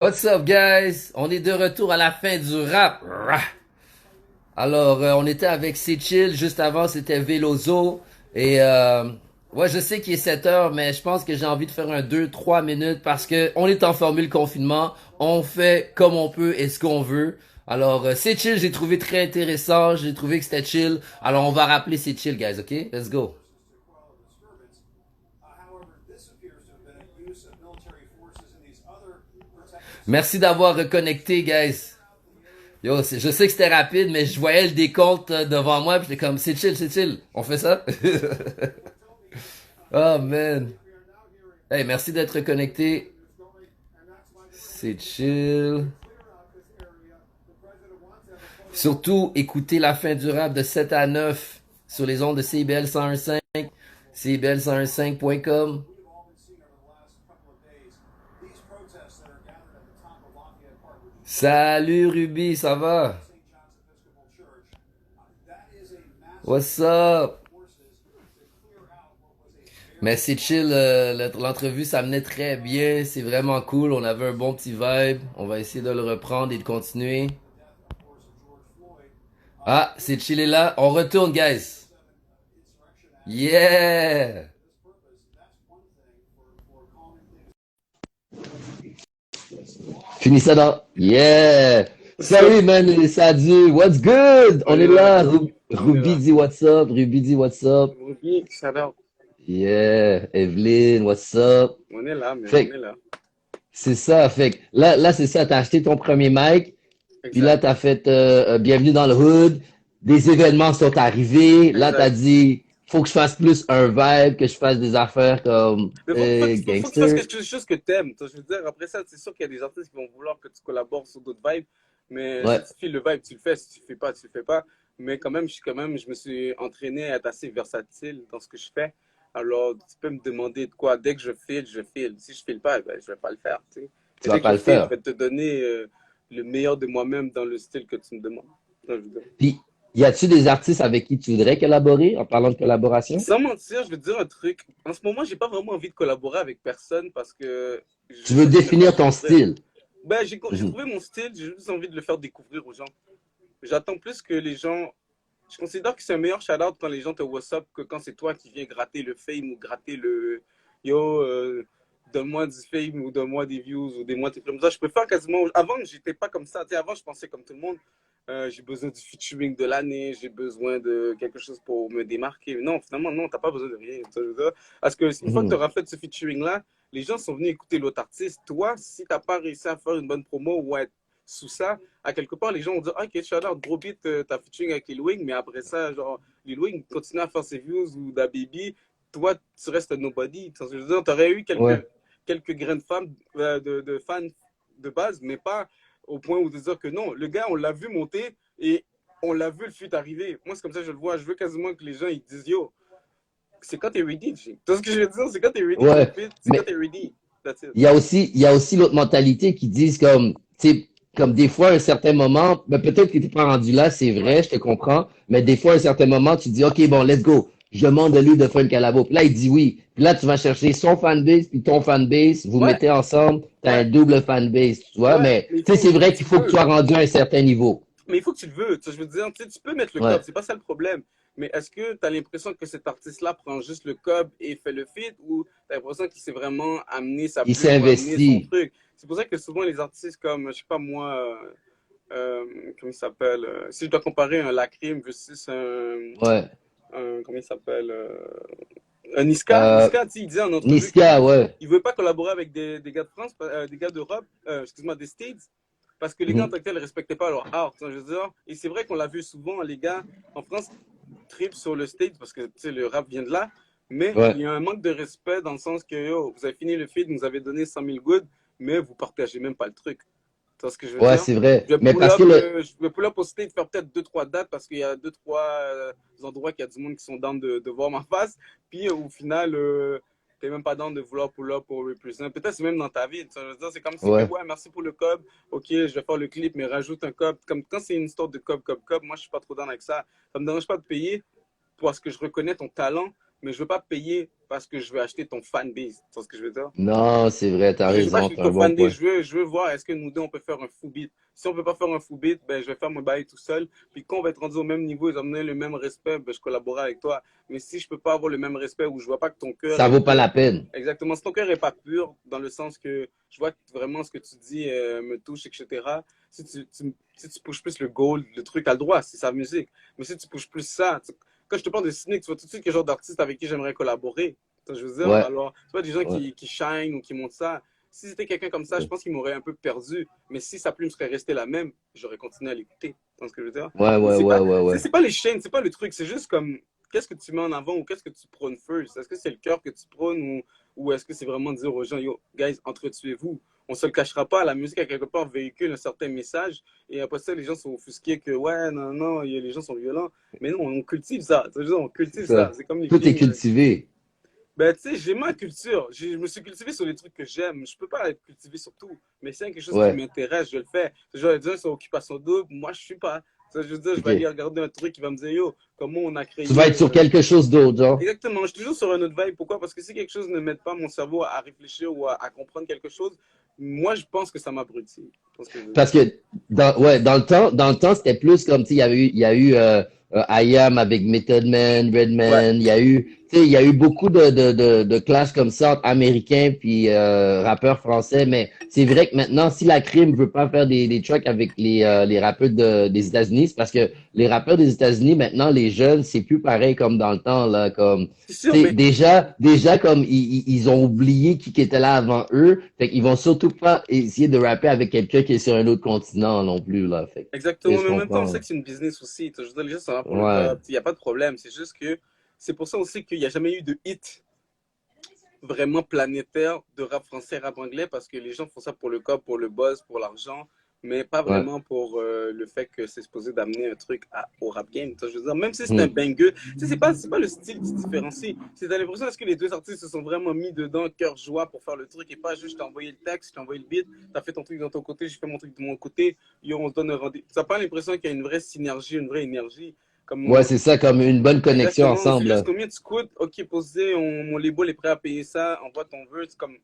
What's up, guys? On est de retour à la fin du rap. Alors, on était avec C'est Chill. Juste avant, c'était Velozo. Et, ouais, je sais qu'il est 7 heures, mais je pense que j'ai envie de faire un 2, 3 minutes parce que on est en formule confinement. On fait comme on peut et ce qu'on veut. Alors, C'est Chill, j'ai trouvé très intéressant. J'ai trouvé que c'était chill. Alors, on va rappeler C'est Chill, guys, ok? Let's go. Merci d'avoir reconnecté, guys. Yo, je sais que c'était rapide, mais je voyais le décompte devant moi, puis j'étais comme, c'est chill, c'est chill. On fait ça? Oh, man. Hey, merci d'être connecté. C'est chill. Surtout, écoutez la fin du rap de 7 à 9 sur les ondes de CBL 101.5, cbl1015.com. Salut Ruby, ça va? What's up? Mais c'est chill, l'entrevue ça menait très bien, c'est vraiment cool, on avait un bon petit vibe, on va essayer de le reprendre et de continuer. Ah, c'est chill est là, on retourne guys. Yeah! Finis ça dans. Yeah! What's up? Salut man, ça dit, what's good? On On est est là, là, on est Ruby là. dit what's up, Ruby dit what's up. Ruby, shout out. Yeah, Evelyn, what's up? On est là, man, on Fait est que, là. c'est ça, fait que là c'est ça, t'as acheté ton premier mic, puis là Exact, t'as fait Bienvenue dans le Hood, des événements sont arrivés, là t'as exact. dit, faut que je fasse plus un vibe, que je fasse des affaires comme Mais faut que tu fasses gangster. quelque chose que t'aimes. Je veux dire, après ça, c'est sûr qu'il y a des artistes qui vont vouloir que tu collabores sur d'autres vibes. Mais si Ouais. tu files le vibe, tu le fais. Si tu le fais pas, tu le fais pas. Mais je me suis entraîné à être assez versatile dans ce que je fais. Alors, tu peux me demander de quoi. Dès que je file, je file. Si je file pas, ben, je vais pas le faire, tu sais. Tu Mais vas dès que pas je le file, je faire. vais te donner le meilleur de moi-même dans le style que tu me demandes. Je veux dire. Puis, y a-tu des artistes avec qui tu voudrais collaborer en parlant de collaboration? Sans mentir, je vais te dire un truc. En ce moment, j'ai pas vraiment envie de collaborer avec personne parce que je Tu veux sens que je vais me faire définir ton découvrir. style. Ben, j'ai Mhm. trouvé mon style, j'ai juste envie de le faire découvrir aux gens. J'attends plus que les gens. Je considère que c'est un meilleur shout-out quand les gens te WhatsApp que quand c'est toi qui viens gratter le fame ou gratter le yo, donne-moi du fame ou donne-moi des views ou des mois comme ça. Je préfère quasiment. Avant, j'étais pas comme ça. Tu sais, avant, je pensais comme tout le monde. J'ai besoin du featuring de l'année, j'ai besoin de quelque chose pour me démarquer. Non, finalement, non, t'as pas besoin de rien. Parce que une fois que tu Mhm. auras fait ce featuring-là, les gens sont venus écouter l'autre artiste. Toi, si t'as pas réussi à faire une bonne promo ou à être sous ça, à quelque part, les gens vont dire, ok, shout out, gros beat, t'as featuring avec Lil Wayne, mais après ça, genre, Lil Wayne continue à faire ses views ou Da Baby, toi, tu restes nobody. Je veux dire, t'aurais eu Ouais. quelques grains de, femmes, de fans de base, mais pas au point où de dire que non, le gars, on l'a vu monter et on l'a vu le fut arriver. Moi, c'est comme ça que je le vois. Je veux quasiment que les gens ils disent yo, c'est quand t'es ready. Tu vois ce que je veux dire? C'est quand t'es ready pour le Ouais. fit, c'est quand Mais t'es ready. That's it. il y a aussi l'autre mentalité qui disent comme, tu sais, comme des fois, à un certain moment, ben peut-être que tu n'es pas rendu là, c'est Ouais. vrai, je te comprends, mais des fois, à un certain moment, tu dis, OK, bon, let's go. Je demande de lui de faire une collabo. Puis là, il dit oui. Puis là, tu vas chercher son fanbase, puis ton fanbase, vous Ouais, mettez ensemble, tu as un ouais, double fanbase, tu vois, ouais. mais Mais tu sais, c'est il faut vrai que tu qu'il faut que tu veux. sois rendu à un certain niveau. Mais il faut que tu le veux. Je veux dire, tu peux mettre le cob, Ouais. c'est pas ça le problème. Mais est-ce que tu as l'impression que cet artiste-là prend juste le cob et fait le feat ou tu as l'impression qu'il s'est vraiment amené sa Il s'est plume ou amené son investi. truc? C'est pour ça que souvent les artistes comme, je sais pas moi, comment il s'appelle? Si je dois comparer un Lacrim versus Ouais. comment il s'appelle? Un Niska. Euh, Niska, il disait en entrevue que Niska, ouais. il veut pas collaborer avec des gars de France, des gars d'Europe, excuse-moi, des States, parce que les gars en Mhm. tant que tels ne respectaient pas leur art. Je veux dire. Et c'est vrai qu'on l'a vu souvent, les gars en France trip sur le stage parce que le rap vient de là, mais il Ouais. y a un manque de respect dans le sens que yo, vous avez fini le feed, vous avez donné 100 000 goods, mais vous partagez même pas le truc. Tu vois ce que je veux Ouais, dire? c'est vrai. Mais parce que le, Je vais pull up au stage, faire peut-être deux, trois dates parce qu'il y a deux, trois endroits qu'il y a du monde qui sont dans de voir ma face. Puis au final, t'es même pas dans de vouloir pull up pour represent. Peut-être c'est même dans ta vie. Je veux dire, c'est comme si que, ouais. ouais, merci pour le cob. Ok, je vais faire le clip, mais rajoute un cob. Comme quand c'est une histoire de cob, moi je suis pas trop dans avec ça. Ça me dérange pas de payer parce que je reconnais ton talent, mais je veux pas payer parce que je veux acheter ton fanbase. Tu vois ce que je veux dire? Non, c'est vrai, t'as Je veux pas raison, acheter t'as un ton bon fanbase, point. je veux voir est-ce que nous deux on peut faire un full beat. Si on peut pas faire un full beat, ben je vais faire mon bail tout seul. Puis quand on va être rendu au même niveau, ils vont me donner le même respect, ben je collaborerai avec toi. Mais si je peux pas avoir le même respect ou je vois pas que ton cœur Ça est vaut pas pur, la peine. exactement, si ton cœur est pas pur, dans le sens que je vois que vraiment ce que tu dis me touche, etc. Si tu pushes plus le goal, le truc, t'as le droit, c'est sa musique. Mais si tu pushes plus ça, quand je te parle de Cynic, tu vois tout de suite quel genre d'artiste avec qui j'aimerais collaborer. Tu vois, je veux dire, Ouais, alors, c'est pas des gens ouais, qui shine ou qui montent ça. Si c'était quelqu'un comme ça, je pense qu'il m'aurait un peu perdu. Mais si sa plume serait restée la même, j'aurais continué à l'écouter. Tu vois ce que je veux dire? ouais, Mais ouais, ouais, ouais, ouais. c'est pas les chaînes, c'est pas le truc. C'est juste comme, qu'est-ce que tu mets en avant ou qu'est-ce que tu prônes first? Est-ce que c'est le cœur que tu prônes ou est-ce que c'est vraiment dire aux gens, yo, guys, entretuez-vous. On se le cachera pas, la musique à quelque part véhicule un certain message et après ça, les gens sont offusqués que ouais, non, non, les gens sont violents. Mais non, on cultive ça. Tu sais, on C'est cultive ça. ça. C'est comme les Tout est films. cultivé. Ben, tu sais, j'ai ma culture. Je me suis cultivé sur les trucs que j'aime. Je peux pas être cultivé sur tout. Mais c'est quelque chose qui Ouais, m'intéresse, je le fais. Genre, les gens sont occupation double. Moi, je suis pas. Ça, je veux dire, je vais aller ok. regarder un truc qui va me dire, yo, comment on a Tu vas créé. être sur quelque chose d'autre, genre. Exactement. Je suis toujours sur un autre vibe. Pourquoi? Parce que si quelque chose ne m'aide pas mon cerveau à réfléchir ou à comprendre quelque chose, moi, je pense que ça m'abrutit. Je pense que je veux dire. Parce que ouais, dans le temps, c'était plus comme, tu sais, il y a eu I Am avec Method Man, Ouais. Redman, il y a eu, tu sais, il y a eu beaucoup de clashs comme ça entre Américains puis rappeurs français, mais c'est vrai que maintenant, si la crime veut pas faire des tracks avec les rappeurs des États-Unis, c'est parce que les rappeurs des États-Unis, maintenant, les jeunes, c'est plus pareil comme dans le temps, là, comme, C'est sûr, tu sais, mais déjà comme ils ont oublié qui était là avant eux, fait qu'ils vont surtout pas essayer de rapper avec quelqu'un qui est sur un autre continent non plus là. Fait que, tu sais, exactement. je Mais en même temps, on comprends. sait que c'est une business aussi. Je veux dire, les gens sont là pour le Ouais, top. Il n'y a pas de problème. C'est juste que c'est pour ça aussi qu'il n'y a jamais eu de hit vraiment planétaire de rap français, rap anglais, parce que les gens font ça pour le corps, pour le buzz, pour l'argent, mais pas ouais. vraiment pour le fait que c'est supposé d'amener un truc au rap game. Je veux dire, même si c'est un Hmm. banger, c'est pas le style qui différencie. C'est l'impression est-ce que les deux artistes se sont vraiment mis dedans, cœur, joie pour faire le truc et pas juste je t'ai envoyé le texte, je t'ai envoyé le beat, t'as fait ton truc de ton côté, j'ai fait mon truc de mon côté, yo, on se donne un rendez-vous. Ça n'a pas l'impression qu'il y a une vraie synergie, une vraie énergie. Ouais, Comme c'est ça, comme une bonne connexion exactement, c'est ensemble, juste là. combien tu coûtes, ok, posé, mon label est prêt à payer ça, envoie ton vœu, c'est comme,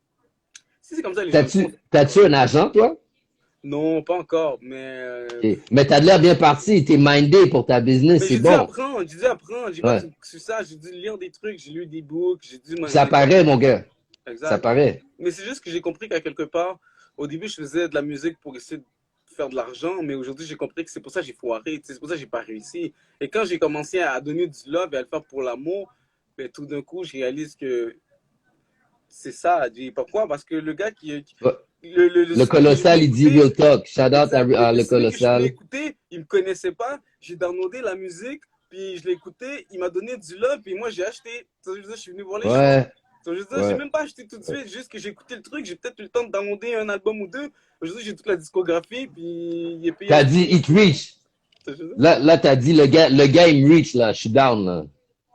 si c'est comme ça, les gens le font. T'as-tu un agent, toi? Non, pas encore, Ok. Mais t'as de l'air bien parti, t'es mindé pour ta business, mais c'est bon. j'ai dû apprendre, j'ai pas Ouais. tout su ça, j'ai dû lire des trucs, j'ai lu des books, j'ai dû Ça paraît, mon gars. Ça exact. paraît. Mais c'est juste que j'ai compris qu'à quelque part, au début, je faisais de la musique pour essayer de faire de l'argent, mais aujourd'hui, j'ai compris que c'est pour ça que j'ai foiré, c'est pour ça que j'ai pas réussi. Et quand j'ai commencé à donner du love et à le faire pour l'amour, ben, tout d'un coup, je réalise que c'est ça. Pourquoi? Parce que le gars Ouais. le Le Sneak que je voulais colossal, il dit écouter, real talk. Shout out exact, à le le Sneak que je voulais colossal. écouter, il me connaissait pas. J'ai downloadé la musique, puis je l'ai écouté, il m'a donné du love, puis moi j'ai acheté. Ça veut dire, je suis venu voir les shows. Ouais, Ça veut dire, j'ai ouais. même pas acheté tout de suite, juste que j'ai écouté le truc, j'ai peut-être eu le temps de downloader un album ou deux. Aujourd'hui, j'ai toute la discographie, puis il est payé en T'as dit streaming. it reach. Ça veut dire, Là, t'as dit le gars, il me reach, là. Je suis down, là.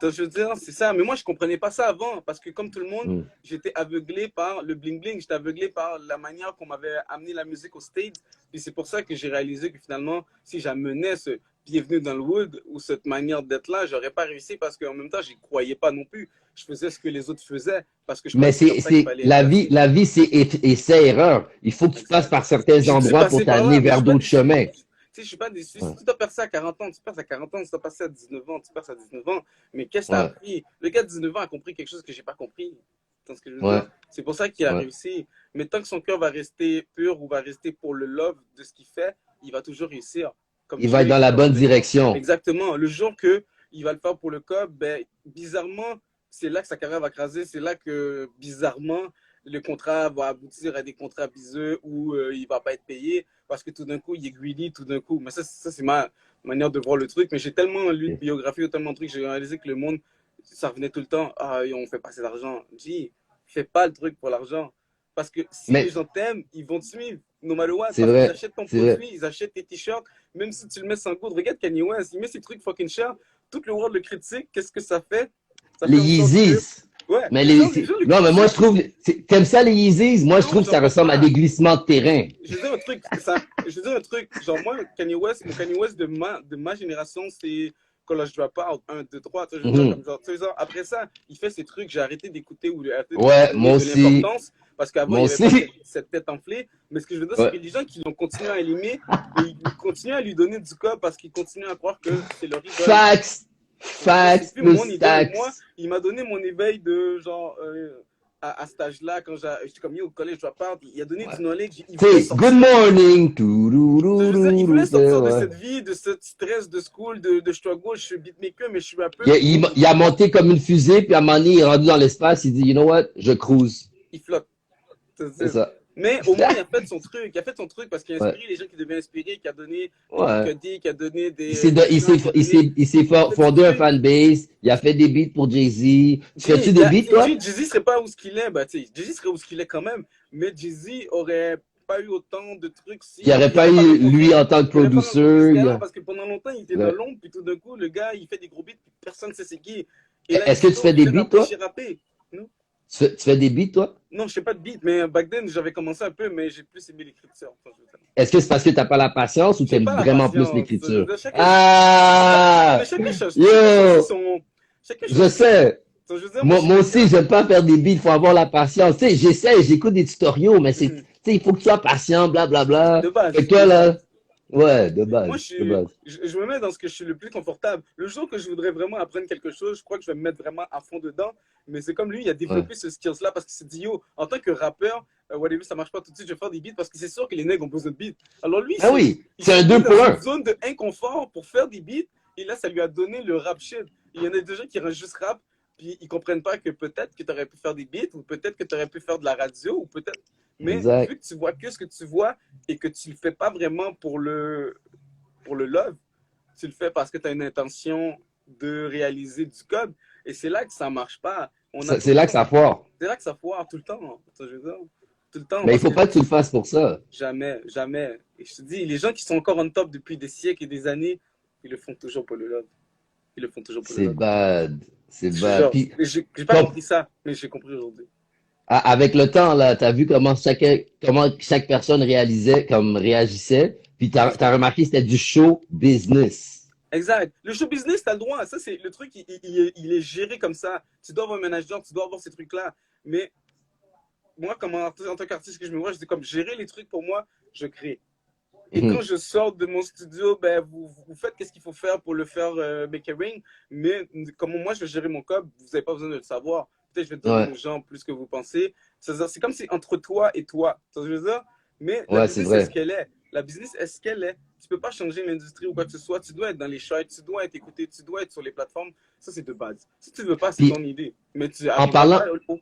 je veux dire, c'est ça. Mais moi, je comprenais pas ça avant, parce que comme tout le monde, Hmm. j'étais aveuglé par le bling-bling, j'étais aveuglé par la manière qu'on m'avait amené la musique au stage. Puis c'est pour ça que j'ai réalisé que finalement, si j'amenais ce bienvenue dans le wood ou cette manière d'être là, j'aurais pas réussi parce qu'en même temps, j'y croyais pas non plus. Je faisais ce que les autres faisaient parce que je Mais croyais que c'est comme ça qu'il fallait être assis. la vie, c'est essai-erreur. Il faut que tu passes Exact. par certains J'ai dû endroits pour passer par t'amener là, mais je vers suis pas d'autres déçu. chemins. Tu sais, je suis pas déçu. Ouais, Si tu as percé à 40 ans, tu perds à 40 ans. Si tu as passé à 19 ans, tu perds à 19 ans. Mais qu'est-ce que tu as ouais, appris? Le gars de 19 ans a compris quelque chose que j'ai pas compris. Tu vois ce que je veux ouais, dire? C'est pour ça qu'il a ouais. réussi. Mais tant que son cœur va rester pur ou va rester pour le love de ce qu'il fait, il va toujours réussir. Comme Il va être Drake dans ou la comme bonne Benny. direction. Exactement. Le jour que il va le faire pour le cob, ben, bizarrement, c'est là que sa carrière va craser. C'est là que, bizarrement, le contrat va aboutir à des contrats biseux où il va pas être payé parce que tout d'un coup, il est greedy, tout d'un coup. Mais ça c'est ma manière de voir le truc. Mais j'ai tellement lu de Ok. biographies ou tellement de trucs, j'ai réalisé que le monde, ça revenait tout le temps. Ah, on fait pas assez d'argent. Je dis, fais pas le truc pour l'argent. Parce que si les Mais gens t'aiment, ils vont te suivre, no matter what, c'est parce qu'ils vrai, achètent ton c'est vrai. produit, ils achètent tes t-shirts, même si tu le mets sans goût. Regarde Kanye West, il met ses trucs fucking chers, tout le world le critique, qu'est-ce que ça fait? Ça Les fait en sorte que, Yeezys. ouais, Mais les gens le non, mais moi, je critiquent. trouve, t'aimes ça, les Yeezys? Moi, je Non, trouve que ça j'en veux ressemble à pas. des glissements de terrain. Je veux dire un truc, je veux dire un truc, genre moi, Kanye West, mon Kanye West de ma génération, c'est College Dropout, 1, 2, 3, tu sais, je veux dire, Mhm. comme genre, tu sais, genre, après ça, il fait ces trucs, j'ai arrêté d'écouter ou j'ai arrêté de lui Ouais, moi donner de aussi. l'importance, parce qu'avant, il Moi n'y avait pas aussi. cette tête enflée. Mais ce que je veux dire, c'est que Ouais. les gens qui l'ont continué à aimer, mais ils continuent à lui donner du corps parce qu'ils continuent à croire que c'est leur idole. Facts. Je veux dire, c'est Facts plus mon plus idole. Moi, facts. il m'a donné mon éveil de genre à cet âge-là, quand j'étais comme au collège, je parle, il a donné Ouais. du knowledge, il Tu voulait sais, good sortir. morning. Je veux dire, il voulait Toulouloulou, tu sais, sortir de ouais. cette vie, de ce stress de school, de struggle. Je suis beatmaker, mais je suis rappeur, Il, puis il, il a monté comme une fusée, puis à un moment donné, il est rendu dans l'espace, il dit, you know what, je cruise. il flotte. C'est ça. Mais au moins, il a fait son truc. Il a fait son truc parce qu'il a Ouais. inspiré les gens qui devaient inspirer, qui a donné des Ouais. Kikadi, qui a donné Il s'est, des chants, qui a donné. Il a fait du fondé un truc. fanbase, il a fait des beats pour Jay-Z. Tu fais-tu des beats, toi? Jay-Z serait pas où ce qu'il est, bah, tu sais, Jay-Z serait où ce qu'il est quand même, mais Jay-Z aurait pas eu autant de trucs Il n'y si aurait il pas n'aurait pas eu lui rencontré, en tant que il aurait pas rencontré ce producer. gars-là parce que pendant longtemps il était dans Ouais. l'ombre, puis tout d'un coup le gars il fait des gros beats, puis personne ne sait c'est qui. Et là il Est-ce que tu sort, fais il des vient beats, rapper, toi? j'ai rappé. Non, Tu fais des beats, toi? non, je sais pas de beat, mais back then j'avais commencé un peu, mais j'ai plus aimé l'écriture. Enfin, Est-ce que c'est parce que t'as pas la patience ou j'ai t'aimes pas la vraiment plus patience. Je veux l'écriture? dire, Ah! chacun choisit Yo! son, chacun Je choisit son truc. sais. Je veux dire, moi Moi, je suis moi aussi, quelqu'un. j'aime pas faire des beats, il faut avoir la patience. Tu sais, j'essaie, j'écoute des tutoriaux, mais c'est, tu Mhm. sais, il faut que tu sois patient, blablabla. De Fait base, que toi, de base. là, ouais, de Moi, base, de base. je me mets dans ce que je suis le plus confortable. Le jour que je voudrais vraiment apprendre quelque chose, je crois que je vais me mettre vraiment à fond dedans. Mais c'est comme lui, il a Ouais. développé ce skills-là parce qu'il s'est dit, yo, en tant que rappeur, whatever, ça marche pas tout de suite, je vais faire des beats parce que c'est sûr que les nègres ont besoin de beats. Alors lui, Ah oui, il c'est s'est un mis 2 dans pour une un. zone de inconfort pour faire des beats. Et là, ça lui a donné le rap shit. Il y en a des gens qui restent juste rap, puis ils comprennent pas que peut-être que tu aurais pu faire des beats, ou peut-être que tu aurais pu faire de la radio, ou peut-être. Mais Exact. vu que tu vois que ce que tu vois et que tu le fais pas vraiment pour le love, tu le fais parce que tu as une intention de réaliser du code. Et c'est là que ça marche pas. On a tout C'est le là que temps. ça foire. C'est là que ça foire tout le temps. Ça, je veux dire. Tout le temps. Mais il Parce faut que pas que tu le fasses pour ça. jamais, jamais. Et je te dis, les gens qui sont encore on top depuis des siècles et des années, ils le font toujours pour le love. Ils le font toujours pour le C'est love. bad. C'est Je te bad. jure. Puis, J'ai pas comme, compris ça, mais j'ai compris aujourd'hui. avec le temps, là, t'as vu comment chaque personne réagissait. Puis t'as Exact. remarqué que c'était du show business. Exact. Le show business, tu as le droit. Ça, c'est le truc, il est géré comme ça. Tu dois avoir un manager, tu dois avoir ces trucs-là. Mais moi, comme en tant qu'artiste que je me vois, je dis comme gérer les trucs pour moi, je crée. Et quand Mhm. je sors de mon studio, ben, vous faites qu'est-ce qu'il faut faire pour le faire make a ring. Mais comme moi, je vais gérer mon code, vous n'avez pas besoin de le savoir. Peut-être que je vais donner Ouais, aux gens plus que vous pensez. C'est comme si entre toi et toi. Ça veut dire, mais la ouais, c'est business est ce vrai. qu'elle est. La business est ce qu'elle est. Tu peux pas changer l'industrie ou quoi que ce soit. Tu dois être dans les charts, tu dois être écouté, tu dois être sur les plateformes. Ça, c'est de base. Si tu veux pas, c'est Puis, ton idée. Mais tu en n'arriveras parlant, pas au.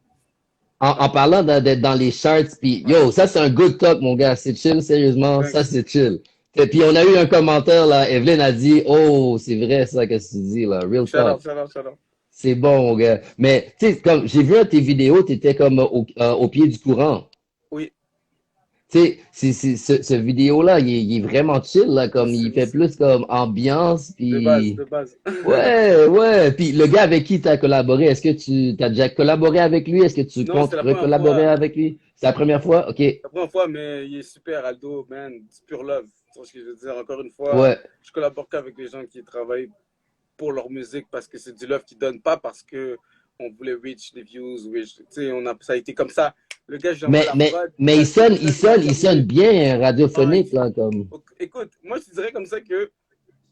en parlant d'être dans les charts, puis Ouais. yo, ça c'est un good talk, mon gars. C'est chill, sérieusement. Ça Thanks. c'est chill. Et puis on a eu un commentaire là. Evelyne a dit, oh, c'est vrai ça que tu dis là. Real Shout talk. out, shout out, shout out. C'est bon, mon gars. Mais tu sais, comme j'ai vu un de tes vidéos, t'étais comme au pied du courant. Oui, Tu sais, ce vidéo-là, il est vraiment chill là, comme il fait plus comme ambiance, de base, puis de base. ouais, ouais. Puis le gars avec qui tu as collaboré, est-ce que tu as déjà collaboré avec lui? Est-ce que tu Non, comptes c'était la première recollaborer fois. avec lui? C'est la première fois? OK. La première fois, mais il est super, Aldo, man. C'est pure love. Tu vois ce que je veux dire? Encore une fois, Ouais. je collabore qu'avec les gens qui travaillent pour leur musique parce que c'est du love qu'ils donnent, pas parce que on voulait reach des views. Tu sais, ça a été comme ça. Le gars, j'ai envoyé Mais, la mais, prod. mais La semaine prochaine, il va il sonne terminer. bien Ah, radiophonique, là, comme. écoute, moi, je te dirais comme ça que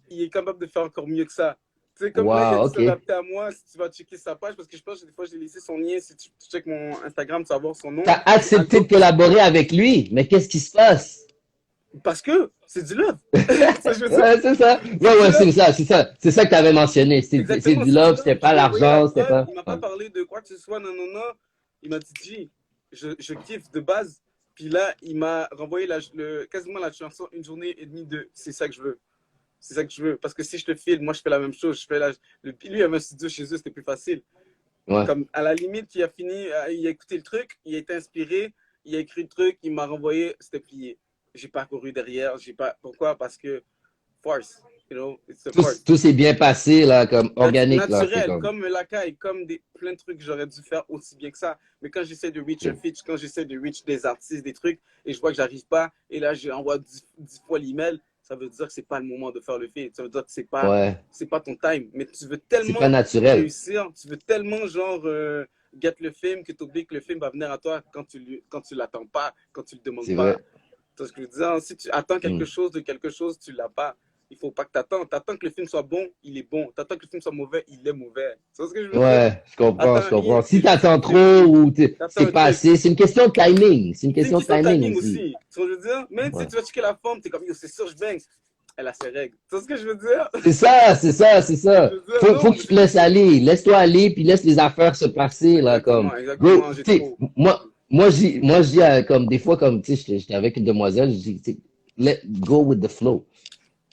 il est capable de faire encore mieux que ça. Tu sais, comme là, il a Wow, dit de OK. s'adapter à moi. Si tu vas checker sa page, parce que je pense que des fois, j'ai laissé son lien. Si tu checkes mon Instagram, tu vas voir son nom. T'as C'est accepté de Aldo. collaborer avec lui, mais qu'est-ce qui se passe? Parce que c'est du love. Ça, je veux dire, Ouais, c'est ça. c'est Ouais, du ouais, love. c'est ça, c'est ça. C'est ça que t'avais mentionné. C'est Exactement, du c'est du love, love. c'était Je pas lui ai envoyé la l'argent, c'était prod. pas. Il m'a pas Ouais. parlé de quoi que ce soit. Non, non, non. Il m'a dit, G, je kiffe de base. Puis là, il m'a renvoyé quasiment la chanson une journée et demie de c'est ça que je veux. C'est ça que je veux. Parce que si je te file, moi, je fais la même chose. Puis lui, il avait un studio chez eux, c'était plus facile. Ouais. Comme à la limite, il a fini, il a écouté le truc, il a été inspiré, il a écrit le truc, il m'a renvoyé, c'était plié. J'ai pas couru derrière, j'ai pas. Pourquoi? Parce que force, it's a force. Tout s'est bien passé, là, comme organique, là. C'est Naturel, comme. comme la caille, comme plein de trucs que j'aurais dû faire aussi bien que ça. Mais quand j'essaie de reach un Ok. feature, quand j'essaie de reach des artistes, des trucs, et je vois que j'arrive pas, et là, j'envoie 10 fois l'email, ça veut dire que c'est pas le moment de faire le film. Ça veut dire que Ouais. c'est pas ton time. Mais tu veux C'est pas tellement naturel. réussir, tu veux tellement genre get le film que tu oublies que le film va venir à toi quand tu l'attends pas, quand tu le demandes C'est pas. vrai. Tu vois ce que je veux dire? Si tu attends quelque Hmm. chose de quelque chose, tu l'as pas. Il faut pas que tu attends. Tu attends que le film soit bon, il est bon. Tu attends que le film soit mauvais, il est mauvais. Tu vois ce que je veux dire? Ouais, je comprends, je Attends comprends. rien. Si C'est juste t'attends le trop film. ou T'attends c'est un pas truc. assez, c'est une question de timing. C'est une C'est une question de question de timing timing aussi. aussi. Tu vois ce que je veux dire? Même si Ouais. tu vas checker la forme, t'es comme, yo, c'est sûr, je bang. Elle a ses règles. Tu vois ce que je veux dire? C'est ça, c'est ça, c'est Je ça. veux dire, Faut non, que mais tu te c'est laisses juste. aller. Laisse-toi aller, puis laisse les affaires se passer, là, comme. Exactement, Bro, exactement. J'ai tu sais, trop. moi, je dis, comme, des fois, comme, tu sais, j'étais avec une demoiselle, je dis, tu sais, let go with the flow.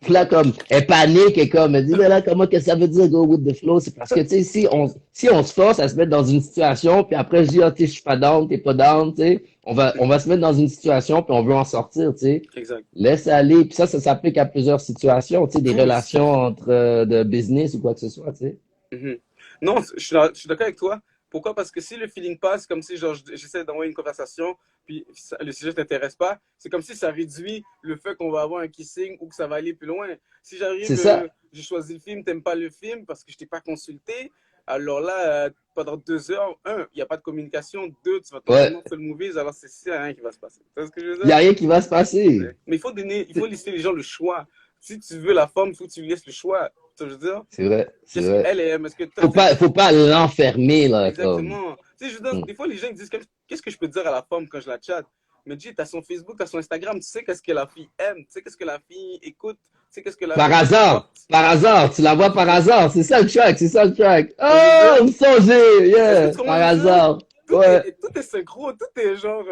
Puis là, comme, elle panique et comme, elle dit, mais là, comment que ça veut dire go with the flow? C'est parce que, tu sais, si on se force à se mettre dans une situation, puis après, je dis, ah, tu sais, je suis pas down, t'es pas down, tu sais, on va se mettre dans une situation, puis on veut en sortir, tu sais. Exact. Laisse aller. Puis ça s'applique à plusieurs situations, tu sais, des Tout. relations entre de business ou quoi que ce soit, tu sais. Mhm. Non, je suis d'accord avec toi. Pourquoi? Parce que si le feeling passe, comme si genre, j'essaie d'envoyer une conversation, puis le sujet ne t'intéresse pas, c'est comme si ça réduit le fait qu'on va avoir un kissing ou que ça va aller plus loin. Si C'est j'arrive, ça. j'ai choisi le film, t'aimes pas le film parce que je t'ai pas consulté, alors là, pendant 2 heures, il n'y a pas de communication, deux, tu vas Ouais. totalement full movies, alors c'est rien qui va se passer. Tu vois ce que je veux Il n'y dire? a rien qui va se passer. Mais il faut laisser les gens le choix. Si tu veux la forme, il faut que tu lui laisses le choix. Tu vois ce que je veux dire? C'est vrai, c'est Qu'est-ce vrai. qu'elle aime? Est-ce que tu sais, Faut pas l'enfermer, là, comme. exactement. Tu sais, je veux dire, Hmm. des fois, les gens ils disent qu'est-ce que je peux dire à la femme quand je la chatte? Mais dis, t'as son Facebook, t'as son Instagram, tu sais qu'est-ce que la fille aime, tu sais qu'est-ce que la fille écoute, tu sais qu'est-ce que la fille supporte. Par hasard, tu la vois par hasard. C'est ça le track, c'est ça le track. Tu vois, je veux Oh, dire, me songer, est-ce que yeah, tu comprends, par je veux dire? hasard. Ouais. Tout est synchro, tout est genre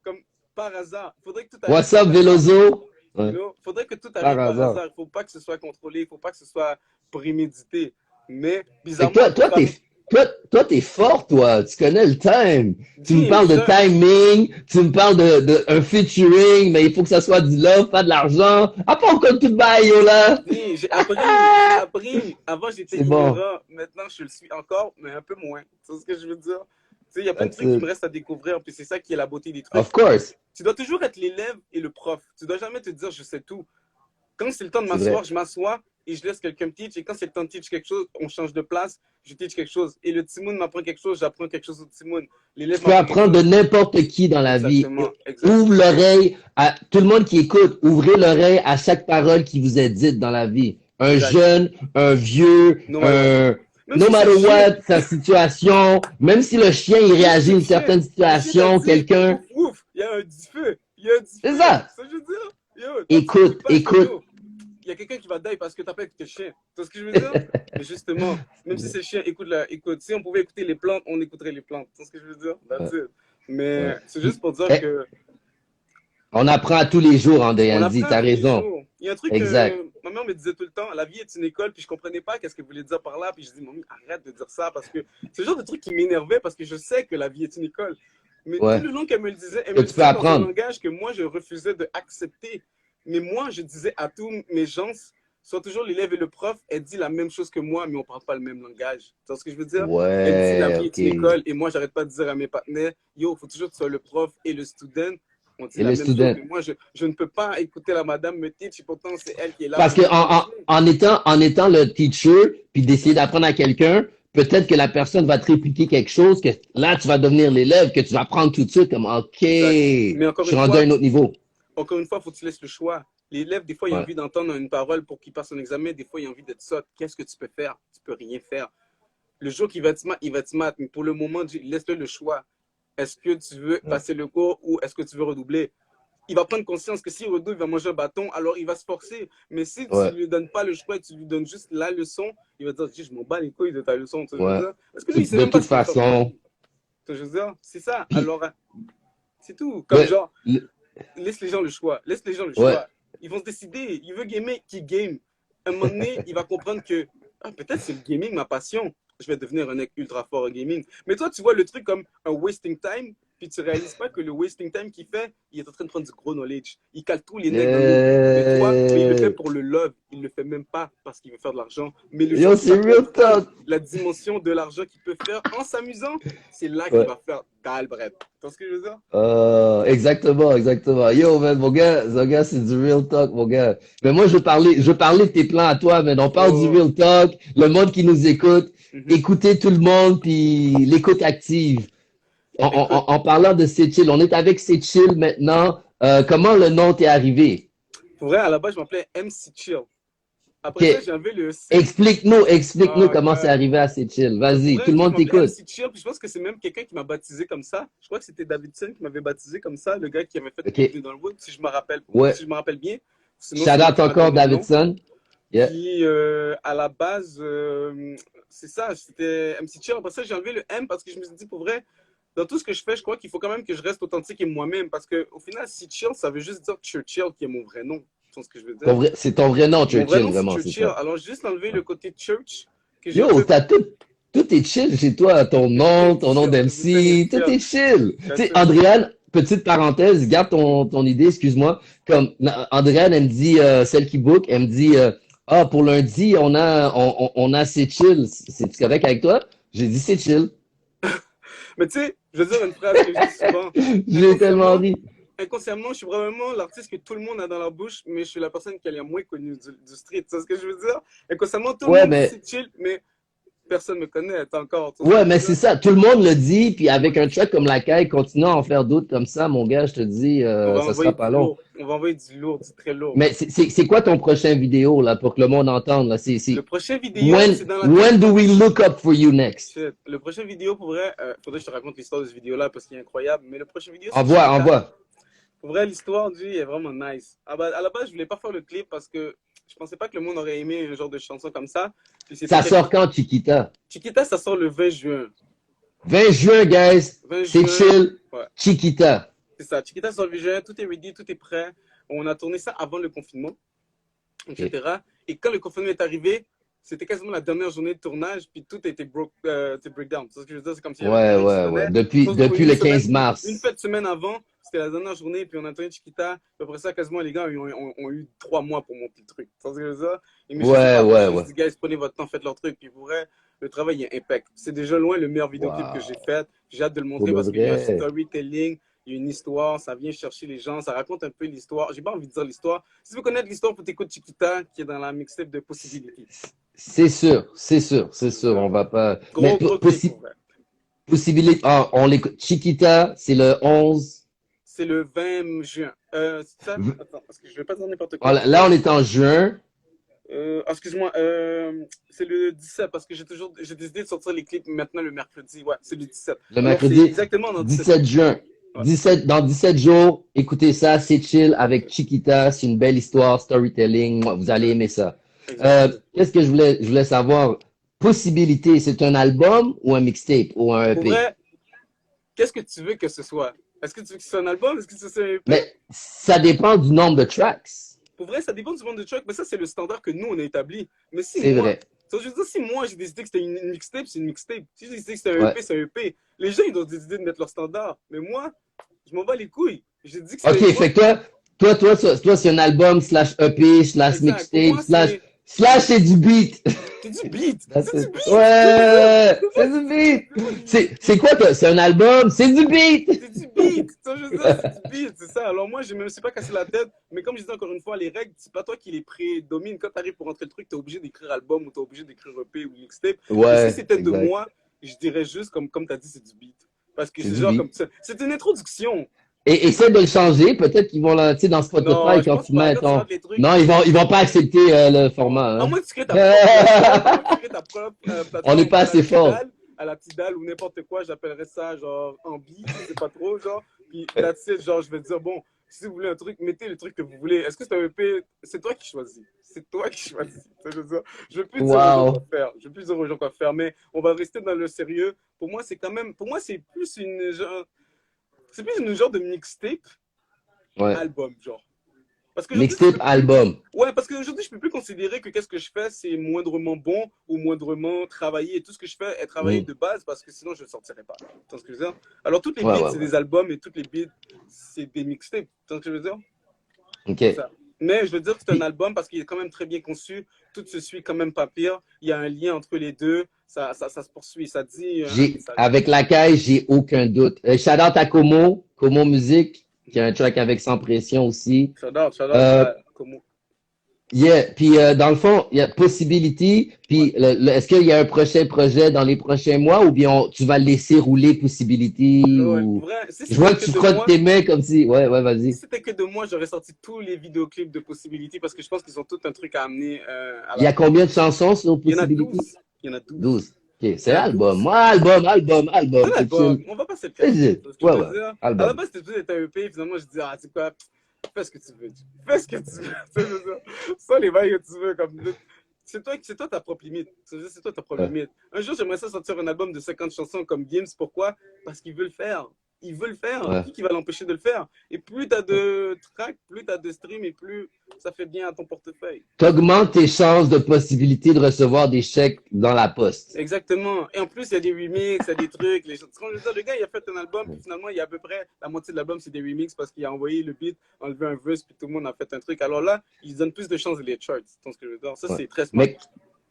comme par hasard. Il faudrait que tout arrive What's par up, hasard. Velozo? Ouais, You know? Faudrait que tout par arrive par hasard. hasard. Il ne faut pas que ce soit contrôlé, il ne faut pas que ce soit prémédité. Mais Fait que bizarrement, pour faire. t'es fort, toi. Tu connais le time. Tu me Dis, parles de timing, tu me parles de un featuring, mais il faut que ça soit du love, pas de l'argent. Ah, pas encore tout bail, yo, là. j'ai appris, j'ai appris. Avant, j'étais C'est bon. ignorant. Maintenant, je le suis encore, mais un peu moins. Tu sais ce que je veux dire? Tu sais, il y a plein de That's trucs qui me it. restent à découvrir, puis c'est ça qui est la beauté des trucs. Of course. Tu dois toujours être l'élève et le prof. Tu dois jamais te dire je sais tout. Quand c'est le temps de C'est m'asseoir, vrai. je m'assois et je laisse quelqu'un me teach. Et quand c'est le temps de teach quelque chose, on change de place, je teach quelque chose. Et le Timoun m'apprend quelque chose, j'apprends quelque chose au Timoun. Tu L'élève peux m'apprend quelque apprendre de chose. n'importe qui dans la vie. Exactement, exact. Ouvre l'oreille à tout le monde qui écoute. Ouvrez l'oreille à chaque parole qui vous est dite dans la vie. Un Exact. jeune, un vieux, No matter what. Même no si c'est matter le chien, what, sa situation, même si le chien il même si réagit c'est à le une chien, certaine le chien t'a situation, dit quelqu'un, ouf, ouf, il y a un du feu, il y a un du c'est feu. ça. Ça, je veux dire, yo, tant que tu ne dis Écoute, pas que écoute. yo, il y a quelqu'un qui va die parce que t'as pas écouté le chien. Tu vois ce que je veux dire? Mais justement, même si c'est le chien, écoute. Si on pouvait écouter les plantes, on écouterait les plantes. Tu vois ce que je veux dire? That's Ouais, it. Mais ouais. c'est juste pour dire Eh, que on apprend à tous les jours, André on Andy. apprend T'as tous les raison. jours. Il y a un truc Exact. que ma mère me disait tout le temps, la vie est une école, puis je comprenais pas qu'est-ce qu'elle voulait dire par là, puis je dis, mamie, arrête de dire ça, parce que c'est le genre de truc qui m'énervait, parce que je sais que la vie est une école. Mais tout Ouais. le long qu'elle me le disait, elle Que me le tu peux disait dans un apprendre. langage que moi, je refusais d'accepter. Mais moi, je disais à tous mes gens, soit toujours l'élève et le prof, elle dit la même chose que moi, mais on parle pas le même langage. Tu vois ce que je veux dire? Elle dit la Ouais, vie est ok. une école, et moi, j'arrête pas de dire à mes partenaires, yo, il faut toujours que tu sois le prof et le student. On dit Et la le même chose, student. mais moi, je ne peux pas écouter la madame me teach, et pourtant, c'est elle qui est là Parce pour que me teacher. en étant le teacher, puis d'essayer d'apprendre à quelqu'un, peut-être que la personne va te répliquer quelque chose, que là, tu vas devenir l'élève, que tu vas prendre tout de suite comme, OK, Exact. je Mais suis rendu à un autre niveau. encore une fois, il faut que tu laisses le choix. L'élève, des fois, il a Ouais. envie d'entendre une parole pour qu'il passe son examen. Des fois, il a envie d'être sotte. Qu'est-ce que tu peux faire? Tu peux rien faire. Le jour qu'il va être smart, il va être smart. Mais pour le moment, laisse-le le choix. Est-ce que tu veux Ouais. passer le cours ou est-ce que tu veux redoubler? Il va prendre conscience que s'il redouble, il va manger un bâton, alors il va se forcer. Mais si tu ne Ouais. lui donnes pas le choix, tu lui donnes juste la leçon, il va dire, je m'en bats les couilles de ta leçon. Tu sais, je veux Ouais. dire? Parce que lui, il ne sait De même pas toute ce qu'il veut faire de sa façon, vie. Tu sais, je veux dire? C'est ça. puis, Alors, c'est tout. Comme ouais, genre, le- laisse les gens le choix. Laisse les gens le ouais, choix. Ils vont se décider. Il veut gamer, qui game. À un moment donné, il va comprendre que ah, peut-être c'est le gaming ma passion. Je vais devenir un mec ultra fort au gaming. Mais toi, tu vois le truc comme un wasting time. puis tu réalises pas que le wasting time qu'il fait, il est en train de prendre du gros knowledge. Il cale tous les nègres dans l'eau. Mais il le fait pour le love. Il le fait même pas parce qu'il veut faire de l'argent. Mais le jour Yo, qu'il va c'est real comprendre talk. la dimension de l'argent qu'il peut faire en s'amusant, c'est là qu'il Ouais. va faire dalle, bref. Tu vois ce que je veux dire? Exactement, exactement. Yo, man, mon gars, c'est du real talk, mon gars. Mais moi, je veux parler de tes plans à toi, man. On parle du Oh. real talk, le monde qui nous écoute, Mhm. écouter tout le monde, puis l'écoute active. Écoute, En parlant de C'est Chill, on est avec C'est Chill maintenant. Comment le nom t'est arrivé? pour vrai, à la base, je m'appelais MC Chill. Ok, Après ça, j'avais le C. explique-nous Ah, comment c'est arrivé à C'est Chill. pour Vas-y, tout vrai, le je monde m'appelais t'écoute. MC Chill, puis je pense que c'est même quelqu'un qui m'a baptisé comme ça. Je crois que c'était Davidson qui m'avait baptisé comme ça, le gars qui avait fait Ok, Bienvenue dans le Wood, si je me rappelle, ouais. si je me rappelle bien. Sinon, c'est Shout moi out qui m'a encore donné le nom. Davidson. Yeah. Puis à la base, c'est ça, c'était MC Chill. Après ça, j'ai enlevé le M parce que je me suis dit, pour vrai, dans tout ce que je fais, je crois qu'il faut quand même que je reste authentique et moi-même. Parce qu'au final, si Chill, ça veut juste dire Churchill, qui est mon vrai nom. Tu vois ce que je veux dire? C'est ton vrai nom, Mon vrai Churchill, nom, c'est vraiment, c'est Churchill. ça. Alors, j'ai juste enlevé le côté church que j'ai un Yo, peu. t'as tout est chill chez toi, Everything is ton nom chill. Everything is d'MC, tout chill. est chill. Tu Bien sais, sûr. Andréane, petite parenthèse, garde ton idée, excuse-moi. Comme, Andréane, elle me dit, celle qui book, elle me dit, pour lundi, on a c'est chill. C'est correct avec toi? J'ai dit c'est chill. Mais tu sais, je veux dire une phrase que je dis souvent. J'ai tellement Inconsciemment, ri. inconsciemment, je suis vraiment l'artiste que tout le monde a dans la bouche, mais je suis la personne qui a le moins connu du street. Tu sais ce que je veux dire? Inconsciemment, tout le Ouais, monde dit mais c'est chill, mais personne ne me connaît encore. Tu sais ce que Ouais, je veux mais c'est dire? ça. Tout le monde le dit, puis Tout le monde avec le un dit. track comme la caille, continue à en faire d'autres comme ça, mon gars, je te dis, On va ça envoyer sera pas du long. lourd. On va envoyer du lourd, du très lourd. Mais c'est quoi ton prochain vidéo, là, pour que le monde entende, là? Le prochain vidéo, c'est dans la tête. When do we look up for you next? Shit. Le prochain vidéo, pour vrai, faudrait que je te raconte l'histoire de cette vidéo-là parce qu'il est incroyable. Mais le prochain vidéo, c'est Chiquita. Envoie. Pour vrai, l'histoire du est vraiment nice. Ah bah, à la base, je voulais pas faire le clip parce que je pensais pas que le monde aurait aimé un genre de chanson comme ça. Puis c'était Ça quelque sort chose. quand, Chiquita? Chiquita, ça sort le 20 juin. 20 juin, guys. 20 C'est juin, chill. ouais, Chiquita. c'est ça. Chiquita sort le 20 juin, tout est ready, tout est prêt. On a tourné ça avant le confinement, Ok. etc. Et quand le confinement est arrivé, c'était quasiment la dernière journée de tournage, puis tout a été breakdown. C'est ce que je veux dire, c'est comme s'il y avait rien qui se Ouais. donnait. Sauf Depuis une le semaine, 15 une mars. fête semaine avant, c'était la dernière journée, puis on a tourné Chiquita. Puis après ça, quasiment, les gars ont eu 3 mois pour monter le truc. C'est ce que je veux dire. Et mais je sais pas, après, je Ouais. dis, guys, prenez votre temps, faites leur truc. Puis pour vrai, le travail est impeccable. C'est déjà loin le meilleur vidéoclip que j'ai Wow. fait. J'ai hâte de le Pour montrer de parce qu'il y a un vrai. storytelling, il y a une histoire, ça vient chercher les gens, ça raconte un peu l'histoire. J'ai pas envie de dire l'histoire. Si tu veux connaître l'histoire, faut t'écouter Chiquita, qui est dans la mixtape de Possibility. C'est sûr, on va pas. Mais Gros clip, pour vrai. possibilité, on l'écoute. Chiquita, c'est le 11. C'est le 20 juin. C'est ça? Attends, parce que je vais pas dire n'importe quoi. Là, on est en juin. Excuse-moi, c'est le 17 parce que j'ai décidé de sortir les clips maintenant le mercredi. Ouais, c'est le 17. Le Alors, c'est mercredi exactement dans 17 17 jours. juin. Ouais. Dans 17 jours, écoutez ça, c'est chill avec Chiquita, c'est une belle histoire, storytelling, vous allez aimer ça. Exactement. Qu'est-ce que je voulais savoir? Possibilité, c'est un album ou un mixtape ou un Pour EP? vrai, qu'est-ce que tu veux que ce soit? Est-ce que tu veux que ce soit un album? Est-ce que ce soit un EP? Mais ça dépend du nombre de tracks. Pour vrai, ça dépend du monde de track, mais ça, c'est le standard que nous, on a établi. Mais si C'est moi, vrai. ça, je veux dire, si moi, j'ai décidé que c'était une mixtape, c'est une mixtape. Si j'ai décidé que c'était un Ouais. EP, c'est un EP. Les gens, ils doivent décider de mettre leur standard. Mais moi, je m'en bats les couilles. J'ai dit que Ok, c'était fait que toi, c'est un album slash EP slash exact. Pour mixtape moi, c'est slash c'est du beat. du beat. That's C'est du it. beat. Ouais, c'est du beat. C'est pas du beat. C'est quoi, c'est un album? C'est du beat. C'est du beat. Ça, je veux dire, c'est du beat. C'est ça. Alors moi, je ne me suis pas cassé la tête. Mais comme je dis encore une fois, les règles, c'est pas toi qui les prédomines. Quand tu arrives pour rentrer le truc, tu es obligé d'écrire album ou tu es obligé d'écrire EP ou mixtape. Et si Ouais, c'était de exact. moi, je dirais juste, comme tu as dit, c'est du beat. Parce que C'est c'est du genre beat. comme ça. C'est une introduction. Et essaie de le changer. Peut-être qu'ils vont, tu sais, dans Non, Spotify, je quand pense tu pas. mets Quand tu ton... rentres les trucs, Non, ils vont pas accepter le non. format, À hein. moins que tu crées ta propre plateforme, à moins que tu crées ta propre On n'est plateforme pas assez fort. à la Tidal ou n'importe quoi, j'appellerais ça genre Ambi, je sais pas trop, genre. Puis that's it, genre, je vais te dire, bon, si vous voulez un truc, mettez le truc que vous voulez. Est-ce que c'est un EP? C'est toi qui choisis. C'est toi qui choisis. Je veux plus dire aux gens Wow. quoi faire. Je veux plus dire aux gens quoi faire, mais on va rester dans le sérieux. Pour moi, c'est quand même, pour moi, c'est plus une genre de mixtape Ouais. album, genre. Parce qu'aujourd'hui, je Mixtape, peux plus. album. Ouais, parce qu'aujourd'hui, je peux plus considérer que qu'est-ce que je fais, c'est moindrement bon ou moindrement travaillé. Et tout ce que je fais est travaillé Hmm. de base parce que sinon, je ne sortirais pas. Tu vois ce que je veux dire? Alors, toutes les Ouais, beats, ouais, c'est ouais. des albums et toutes les beats, c'est des mixtapes. Tu vois ce que je veux dire? C'est OK. ça. Mais je veux dire que c'est un Puis, album parce qu'il est quand même très bien conçu. Tout se suit quand même pas pire. Il y a un lien entre les deux. Ça se poursuit. Ça dit un message. avec la caisse, j'ai aucun doute. Shout out à Como Musique, qui a un track avec Sans Pression aussi. Shout out Euh, à Como. yeah. Puis, dans le fond, il y a Possibility. Ouais. Puis, est-ce qu'il y a un prochain projet dans les prochains mois ou bien tu vas laisser rouler Possibility Ouais. ou... Vrai, si Je vois c'était que que tu de frottes moi, tes mains comme si... Ouais, ouais, si vas-y. c'était que de moi, j'aurais sorti tous les vidéoclips de Possibility parce que je pense qu'ils ont tout un truc à amener à Il y la a fin. combien de chansons sur Il y en a Possibility? 12. Il y en a 12. 12. OK, Il c'est y en a album. 12. Moi, album, C'est c'est l'album. chill. On va pas se le C'est cacher. chill. C'est ce que je Ouais, veux ouais, dire. À la album. base, c'était supposé être un EP. Finalement, je dis, ah, tu sais quoi, fais ce que tu veux. Fais ce que tu veux. Tu sais, je veux dire, ça, les bails que tu veux. C'est toi ta propre limite. C'est toi ta propre Ouais. limite. Un jour, j'aimerais ça sortir un album de 50 chansons comme Gims. Pourquoi? Parce qu'il veut le faire. Il veut le faire. Ouais. Qui va l'empêcher de le faire? Et plus tu as de tracks, plus tu as de streams et plus ça fait bien à ton portefeuille. T'augmentes tes chances de possibilité de recevoir des chèques dans la poste. Exactement. Et en plus, il y a des remixes, il y a des trucs. Quand je veux dire, le gars, il a fait un album, puis finalement, il y a à peu près la moitié de l'album, c'est des remixes parce qu'il a envoyé le beat, enlevé un verse, puis tout le monde a fait un truc. Alors là, il se donne plus de chances de les charts. Tu vois ce que je veux dire? Ça, Ouais. c'est très smart.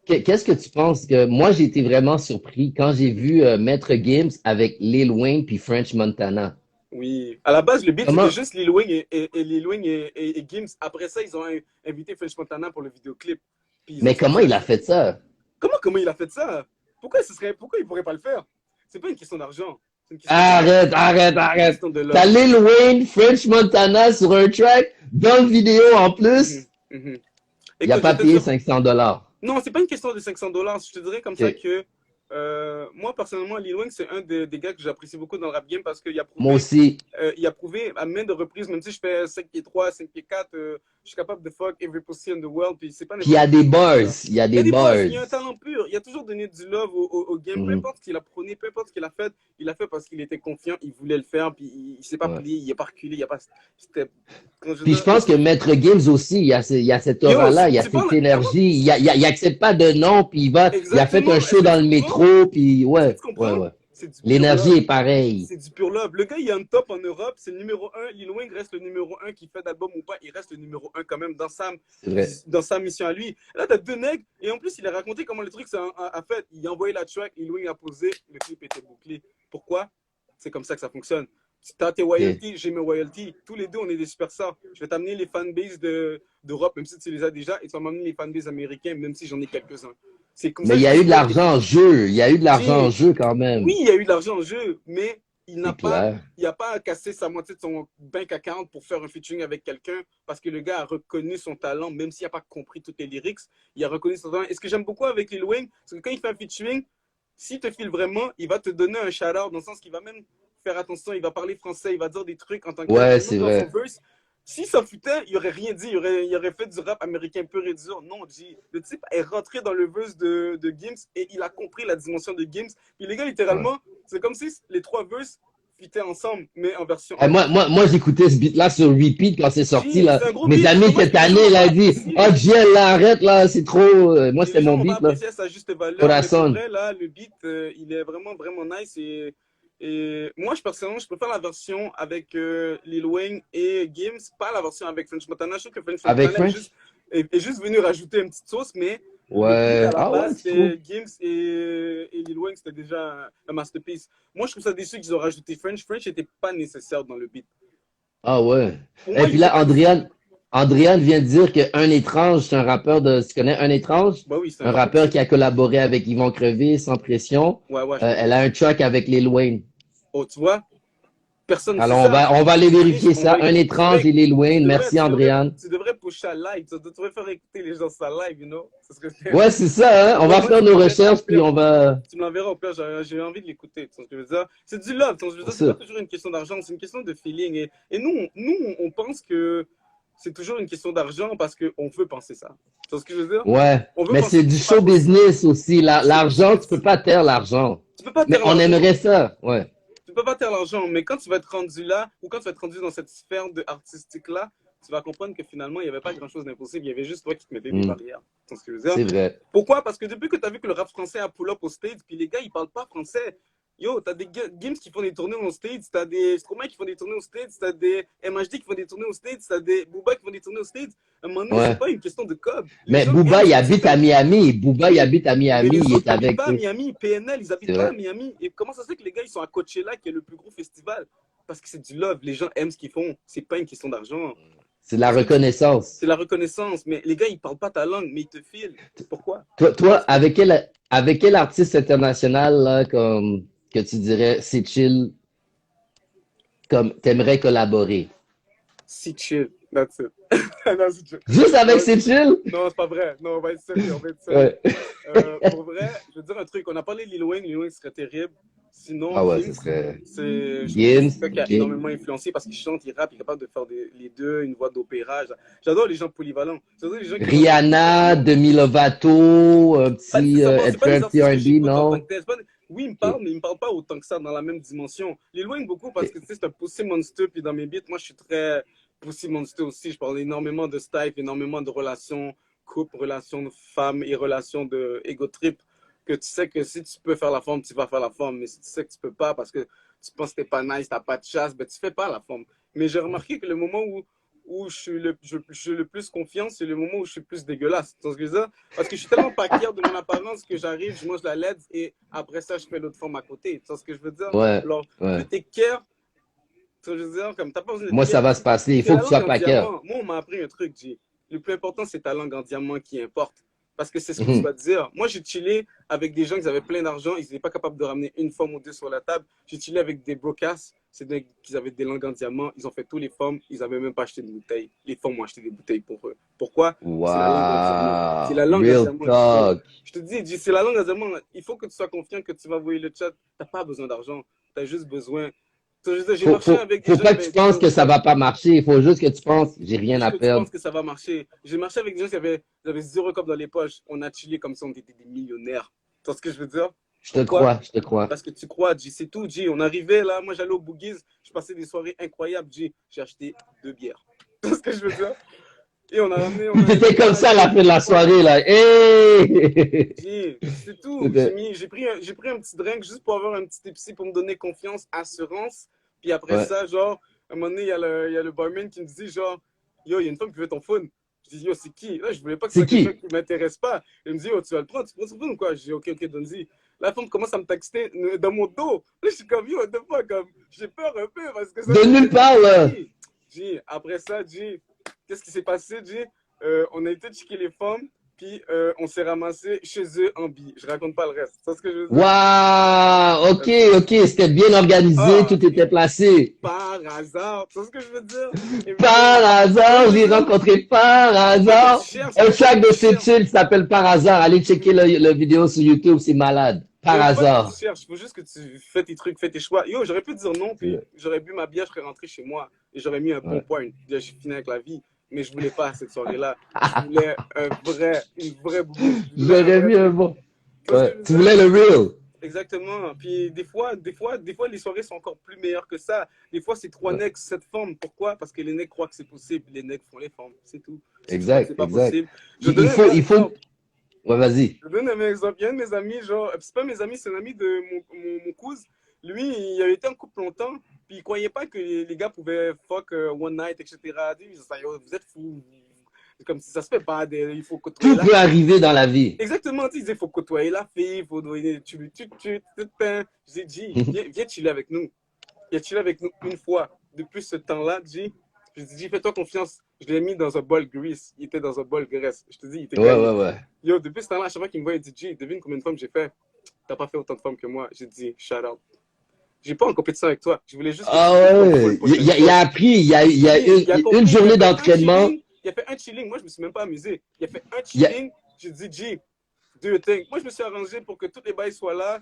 Mais qu'est-ce que tu penses que moi j'ai été vraiment surpris quand j'ai vu Maître Gims avec Lil Wayne puis French Montana. Oui. À la base, le beat, c'était Comment juste Lil Wayne et Lil Wayne et Gims. Après ça, ils ont invité French Montana pour le vidéoclip. Puis ils ont mais comment sorti un il a truc. fait ça? Comment il a fait ça? Pourquoi il pourrait pas le faire? C'est pas une question d'argent. C'est une question de love. Arrête, arrête, C'est une arrête. question de T'as love. Lil Wayne, French Montana sur un track, dans le vidéo en Mhm, plus. mhm. Il a Écoute, je pas vais te payé dire, 500 $. non, c'est pas une question de 500 $. Je te dirais comme ça OK. que moi, personnellement, Lil Wayne, c'est un des gars que j'apprécie beaucoup dans le rap game parce Moi aussi. il a prouvé à maintes reprises, même si je fais 5 pieds 3, 5 pieds 4, je suis capable de fuck every pussy in the world. Puis c'est pas Puis il y a n'importe qui des qui dit bars. ça. Il y a Il y a des des buzz, bars. il y a un talent pur. Il a toujours donné du love au game. Peu Mhm. importe ce qu'il a prôné, peu importe ce qu'il a fait, il a fait parce qu'il était confiant, il voulait le faire, puis il s'est pas Ouais. plié, il n'est pas reculé, il a pas. C'était. Quand je veux Puis je dire, pense que Maître Gims aussi, il y a cette yo, aura-là, il y a tu cette parles. Comment. énergie, il accepte pas de non, puis il a fait un Exactement. show Est-ce que dans tu le comprends? métro, puis Est-ce que ouais, tu ouais, comprends? ouais. C'est du pure L'énergie love. est pareille. C'est du pure love. Le gars, il y a un top en Europe, c'est le numéro un. Lil Wayne reste le numéro un, qui fait d'album ou pas, il reste le numéro un quand même C'est vrai. dans sa mission à lui. Là, t'as deux nègres, et en plus, il a raconté comment le truc a fait. Il a envoyé la track, Lil Wayne a posé, le clip était bouclé. Pourquoi? C'est comme ça que ça fonctionne. Si t'as tes Ok. royalties, j'ai mes royalties. Tous les deux, on est des superstars. Je vais t'amener les fanbases d'Europe, même si tu les as déjà, et tu vas m'amener les fanbases américains, même si j'en ai quelques-uns. C'est comme ça Mais il que y ça a se eu de fait. l'argent en jeu. Il y a eu de l'argent en J'ai jeu quand même. Oui, il y a eu de l'argent en jeu, mais C'est clair. il n'a pas cassé sa moitié de son bank account pour faire un featuring avec quelqu'un parce que le gars a reconnu son talent, même s'il n'a pas compris toutes les lyrics, il a reconnu son talent. Et ce que j'aime beaucoup avec Lil Wayne, c'est que quand il fait un featuring, s'il te file vraiment, il va te donner un shout-out dans le sens qu'il va même faire attention, il va parler français, il va dire des trucs en tant que tel. Ouais, Et même c'est dans son vrai. verse, si ça foutait, il aurait rien dit, il aurait fait du rap américain pur et dur. Non, le type est rentré dans le verse de Gims et il a compris la dimension de Gims. Puis les gars, Ouais. littéralement, c'est comme si les trois verses fitaient ensemble, mais en version Moi, j'écoutais ce beat-là sur repeat quand c'est sorti, là. c'est un gros Mes beat, c'est amis dommage étaient que les gens tannés, l'ont là, pas ils dit, apprécié. oh, Jiel, là, arrête, là, c'est trop. Moi, c'était Les gens mon l'ont pas beat, là. apprécié à sa juste valeur, mais pour Corazon. vrai, là, le beat, il est vraiment, vraiment nice. Et moi, personnellement, je préfère la version avec Lil Wayne et Gims, pas la version avec French Montana. Je trouve que French Avec Montana French? est juste venu rajouter une petite sauce, mais le beat à Ouais. la Ah ouais, base, tu trouves? c'était Gims et Lil Wayne, c'était déjà un masterpiece. Moi, je trouve ça déçu qu'ils ont rajouté French. French n'était pas nécessaire dans le beat. Ah ouais. Pour Et moi, il puis n'était là, pas nécessaire. Andrian vient de dire que Un Étrange, c'est un rappeur de. Tu connais Un Étrange? Bah oui, c'est un Un rappeur rappeur ici. qui a collaboré avec Yvon Crevé, Sans Pression. Ouais, ouais, je connais. Elle a un track avec Lil Wayne. Oh, tu vois, personne ne sait Alors, ça. on va aller C'est riche. vérifier ça. Un Étrange et Lil Wayne. Merci, Andrian. Tu devrais pusher live. Tu devrais faire écouter les gens ça live, you know. Ça serait... Ouais, c'est ça, hein? On va Moi, faire tu me nos l'enverras au recherches, puis pire. on va. Tu me l'enverras au pire. J'ai envie de l'écouter. Tu sais ce que je veux dire? C'est du love. Tu sais ce que je veux Pour dire? C'est pas ça. toujours une question d'argent. C'est une question de feeling. Et nous, on pense que c'est toujours une question d'argent parce qu'on veut penser ça. Tu sais ce que je veux dire? Ouais. On veut Mais penser c'est que du c'est pas show possible. business aussi. C'est L'argent, tu peux business. pas taire l'argent. Tu peux pas Mais taire on l'argent. aimerait ça. Ouais. Tu peux pas taire l'argent, mais quand tu vas être rendu là, ou quand tu vas être rendu dans cette sphère artistique-là, tu vas comprendre que finalement, il n'y avait pas grand-chose d'impossible. Il y avait juste toi qui te mettais des Hmm. barrières. Tu vois ce que je veux C'est dire? vrai. Pourquoi? Parce que depuis que tu as vu que le rap français a pull-up aux States, puis les gars, ils parlent pas français. Yo, t'as des Gims qui font des tournées aux States, t'as des Stromae qui font des tournées aux States, t'as des MHD qui font des tournées aux States, t'as des Booba qui font des tournées aux States. À un moment donné, c'est Ouais. pas une question de code. Les Mais gens Booba, aiment il ce que tu habite à fais. Miami. Booba, il Oui, habite à mais Miami. les Il autres est n'habitent avec pas à eux. Miami. PNL, ils C'est n'habitent pas à vrai. Miami. Et comment ça se fait que les gars, ils sont à Coachella, qui est le plus gros festival? Parce que c'est du love. Les gens aiment ce qu'ils font. C'est pas une question d'argent. C'est de la Parce que reconnaissance. c'est la reconnaissance. Mais les gars, ils parlent pas ta langue, mais ils te filent. Pourquoi? Toi, Parce que avec quel artiste international, là, comme, que tu dirais, c'est chill, comme, t'aimerais collaborer? c'est chill. That's it. Non, c'est chill. Juste avec Non, c'est chill? non, c'est pas vrai. Non, on va être sérieux. On va être sérieux. Ouais. Pour vrai, je veux dire un truc. On a parlé de Lil Wayne. Lil Wayne serait terrible. Sinon, Ah ouais, ce Gims, serait je trouve que Gims, c'est quelqu'un qui a ok. énormément influencé parce qu'il chante, il rappe, il est capable de faire les deux, une voix d'opéra. J'adore les gens polyvalents. J'adore les gens qui mélangent beaucoup Rihanna, d'instruments. Demi Lovato, un Pas petit, nécessairement, elle c'est pas fait un des petit artistes que R&B, j'écoute en tant non? que tel. Oui, ils me Ok, parlent, mais ils me parlent pas autant que ça dans la même dimension. Lil Wayne beaucoup parce que ok. tu sais, c'est un Pussy Monster, puis dans mes beats, moi je suis très Pussy Monster aussi. Je parle énormément de style, énormément de relations couple, relations de femmes et relations de ego trip. Que tu sais que si tu peux faire la forme, tu vas faire la forme. Mais si tu sais que tu peux pas parce que tu penses que t'es pas nice, t'as pas de chasse, ben tu fais pas la forme. Mais j'ai remarqué que le moment où je suis le plus confiant, c'est le moment où je suis plus dégueulasse. Tu vois ce que je veux dire? Parce que je suis tellement pas fier de mon apparence que j'arrive, je mange la LED et après ça, je fais l'autre forme à côté. Tu vois ce que je veux dire? Ouais, Alors, ouais. plus t'es care, tu vois ce que je veux dire? Comme t'as pas besoin d'être Moi, ça care. va se passer. Il C'est faut la que tu langue sois en pas cœur. diamant. Moi, on m'a appris un truc, G. Le plus important, c'est ta langue en diamant qui importe. Parce que c'est ce que tu Mhm. vas te dire. Moi, j'ai chillé avec des gens qui avaient plein d'argent, ils n'étaient pas capables de ramener une forme ou deux sur la table. J'ai chillé avec des broadcasts, c'est des qui avaient des langues en diamant, ils ont fait tous les formes, ils n'avaient même pas acheté de bouteilles. Les formes ont acheté des bouteilles pour eux. Pourquoi? C'est la langue en diamant. C'est la Wow. langue en Real diamant, G. talk. Je te dis, G, c'est la langue en diamant. Il faut que tu sois confiant que tu vas voir le chat. Tu n'as pas besoin d'argent. Tu as juste besoin. J'ai marché avec des Faut gens qui pas que tu avaient penses que ça zéro. va pas marcher. Il faut juste que tu penses, j'ai rien Juste à que tu perdre. penses que ça va marcher. J'ai marché avec des gens qui avaient zéro cop dans les poches. On a chillé comme si on était des millionnaires. Tu vois ce que je veux dire? Je te Pourquoi? crois, je te crois. Parce que tu crois, G, c'est tout, G. On arrivait là, moi j'allais au Boogies, je passais des soirées incroyables, G. J'ai acheté 2 bières. Tu vois ce que je veux dire? Et on a ramené, on Puis a t'étais invité comme ma ça à la gueule, fin de la incroyable. soirée, là. Hey! C'est tout. C'était- J'ai pris un petit drink juste pour avoir un petit épicé pour me donner confiance, assurance. Puis après Ouais. ça, genre, à un moment donné, il y a le barman qui me dit, genre, yo, il y a une femme qui veut ton phone. Je dis, yo, c'est qui? Là, je voulais pas que ce C'est soit quelqu'un qui? qui m'intéresse pas. Il me dit, yo, tu vas le prendre, tu prends son phone ou quoi? Je dis, ok, ok, donne-y. La femme commence à me texter dans mon dos. Là, je suis comme, yo, what the fuck, comme, j'ai peur un peu parce que ça De fait nulle part, là. Après ça, qu'est-ce qui s'est passé, on a été checker les femmes, puis on s'est ramassé chez eux en billes. Je raconte pas le reste. C'est ce que je veux dire? Waouh! Ok, That's it. ok, c'était bien organisé, Ah, tout était placé. par hasard. C'est ce que je veux dire? Et Par vraiment, tu vois ce hasard, que je j'ai veux dire? rencontré par Faut pas que tu hasard. cherches. Un Faut pas que track de tu C'est cherches. Chill qui s'appelle Par hasard. Allez checker le vidéo sur YouTube, c'est malade. Par Yo, faut pas que tu hasard. cherches. Faut juste que tu fais tes trucs, fais tes choix. Yo, j'aurais pu dire non, puis j'aurais bu ma bière, je serais rentré chez moi. Et j'aurais mis un bon Ouais. point. J'ai fini avec la vie. Mais je voulais pas cette soirée-là. Je voulais une vraie bouboune. Je voulais un J'aurais vrai mis un truc. bon. Tu vois ce que Ouais. je veux Tu dire? voulais le real. Exactement. Puis des fois, les soirées sont encore plus meilleures que ça. Des fois, c'est 3 necks, cette forme. Pourquoi? Parce que les necks croient que c'est possible. Les necks font les formes. C'est tout. Si tu crois que Exact, c'est pas exact. possible. Je Il donne un faut, meilleur il faut. exemple. Ouais, vas-y. Je donne un meilleur exemple. Il y a un de mes amis, genre, c'est pas mes amis, c'est un ami de mon cousin. Lui, il a été en couple longtemps, puis il croyait pas que les gars pouvaient fuck one night, etc. Il dit, vous êtes fous. Comme si ça se fait pas. Il faut côtoyer Tout la peut fille. arriver dans la vie. Exactement, tu disais, il faut côtoyer la fille, il faut j'ai dit, viens chiller avec nous. Il a chillé avec nous une fois. Depuis ce temps-là, je dit, fais-toi confiance. Je l'ai mis dans un bol grease. Il était dans un bol graisse. Je te dis, il était Ouais, gagné. ouais, ouais. Yo, depuis ce temps-là, à chaque fois qu'il me voit, il dit, devine combien de femmes j'ai fait. T'as pas fait autant de femmes que moi. J'ai dit, shout out. J'ai pas en compétition avec toi. Je voulais juste que Ah tu développes full ouais. potential. Il a appris, il y a Il a une compris, il journée a fait un d'entraînement. chilling. Il a fait un chilling. Moi, je me suis même pas amusé. Il a fait un Il y a- chilling. J'ai dit, do thing. Moi, je me suis arrangé pour que tous les bails soient là.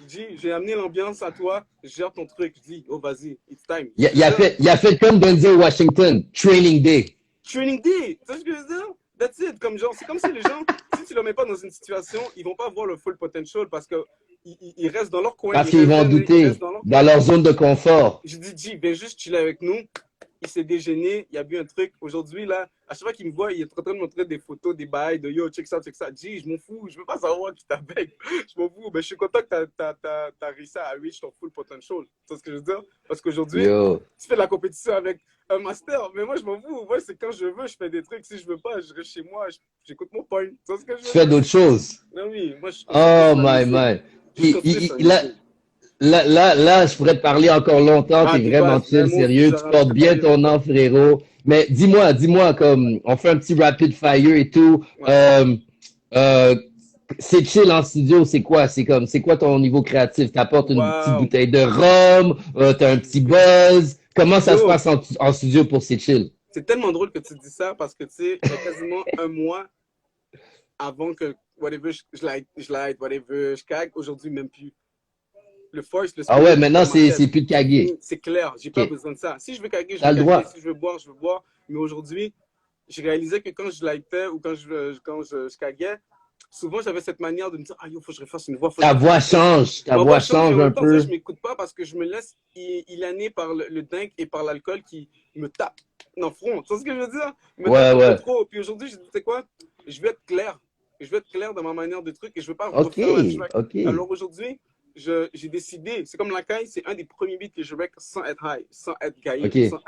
J'ai amené l'ambiance à toi. Gère ton truc. Je dis, oh, vas-y, it's time. il a fait comme Denzel Washington, Training Day. Training day. Tu sais ce que je veux dire? That's it. Comme genre, c'est comme si les gens, si tu ne les mets pas dans une situation, ils vont pas voir le full potential parce que ils restent dans leur coin. Parce Ils qu'ils vont restent douter dans leur dans coin. leur zone de confort. Je dis, viens juste chiller avec nous. il s'est déjeuné, il a bu un truc. Aujourd'hui, là, à chaque fois qu'il me voit, il est en train de montrer des photos, des bails de yo, check ça, check ça. Dis, je m'en fous, je veux pas savoir qui t'appelle. Je m'en fous, mais je suis content que t'as réussi à reach ton full potential. Tu sais ce que je veux dire? Parce qu'aujourd'hui, Yo. tu fais de la compétition avec un master, mais moi, je m'en fous. Moi, c'est quand je veux, je fais des trucs. Si je veux pas, je reste chez moi, j'écoute mon point. Tu sais ce que je Tu veux fais dire? d'autres choses. Non, oui, moi, je suis concentré Oh sur la my musique. man. Je suis Puis, concentré sur la là, musique. je pourrais te parler encore longtemps. Ah, T'es dis vraiment pas, chill, moi aussi, sérieux. Tu je portes t'ai bien parlé ton longtemps. nom, frérot. Mais dis-moi, comme, on fait un petit rapid fire et tout. Ouais. Euh, c'est chill en studio, c'est quoi? C'est quoi ton niveau créatif? T'apportes une petite Waouh. bouteille de rhum, t'as un petit buzz. Comment ça se Yo, passe en studio pour C'est chill? c'est tellement drôle que tu dis ça parce que, tu sais, il y a quasiment un mois avant que, whatever, whatever, je cague, aujourd'hui, même plus. Le force, le Ah ouais, spirit, c'est maintenant dans ma tête. c'est plus de C'est caguer. fini, c'est clair. J'ai pas Ok. besoin de ça. Si je veux caguer, je T'as veux le caguer. droit. Si je veux boire. Mais aujourd'hui, j'ai réalisé que quand je lightais ou quand je caguais, souvent j'avais cette manière de me dire, ah, yo, faut que je refasse une voix, faut que je refasse quelque chose. Ta Ma voix voix change et change en un même temps, ça, je peu. m'écoute pas parce que je me laisse ilaner par le dingue et par l'alcool qui me tape dans le front. Tu sais ce que je veux dire? Me tape Ouais, un peu ouais. trop. Puis aujourd'hui, je dis, tu sais quoi? Je vais être clair. Je vais être clair dans ma manière de truc et je veux pas Ok, refaire la track. ok, Alors aujourd'hui, j'ai décidé, c'est comme la caille, c'est un des premiers beats que je rec sans être high, sans être gaillé, ok.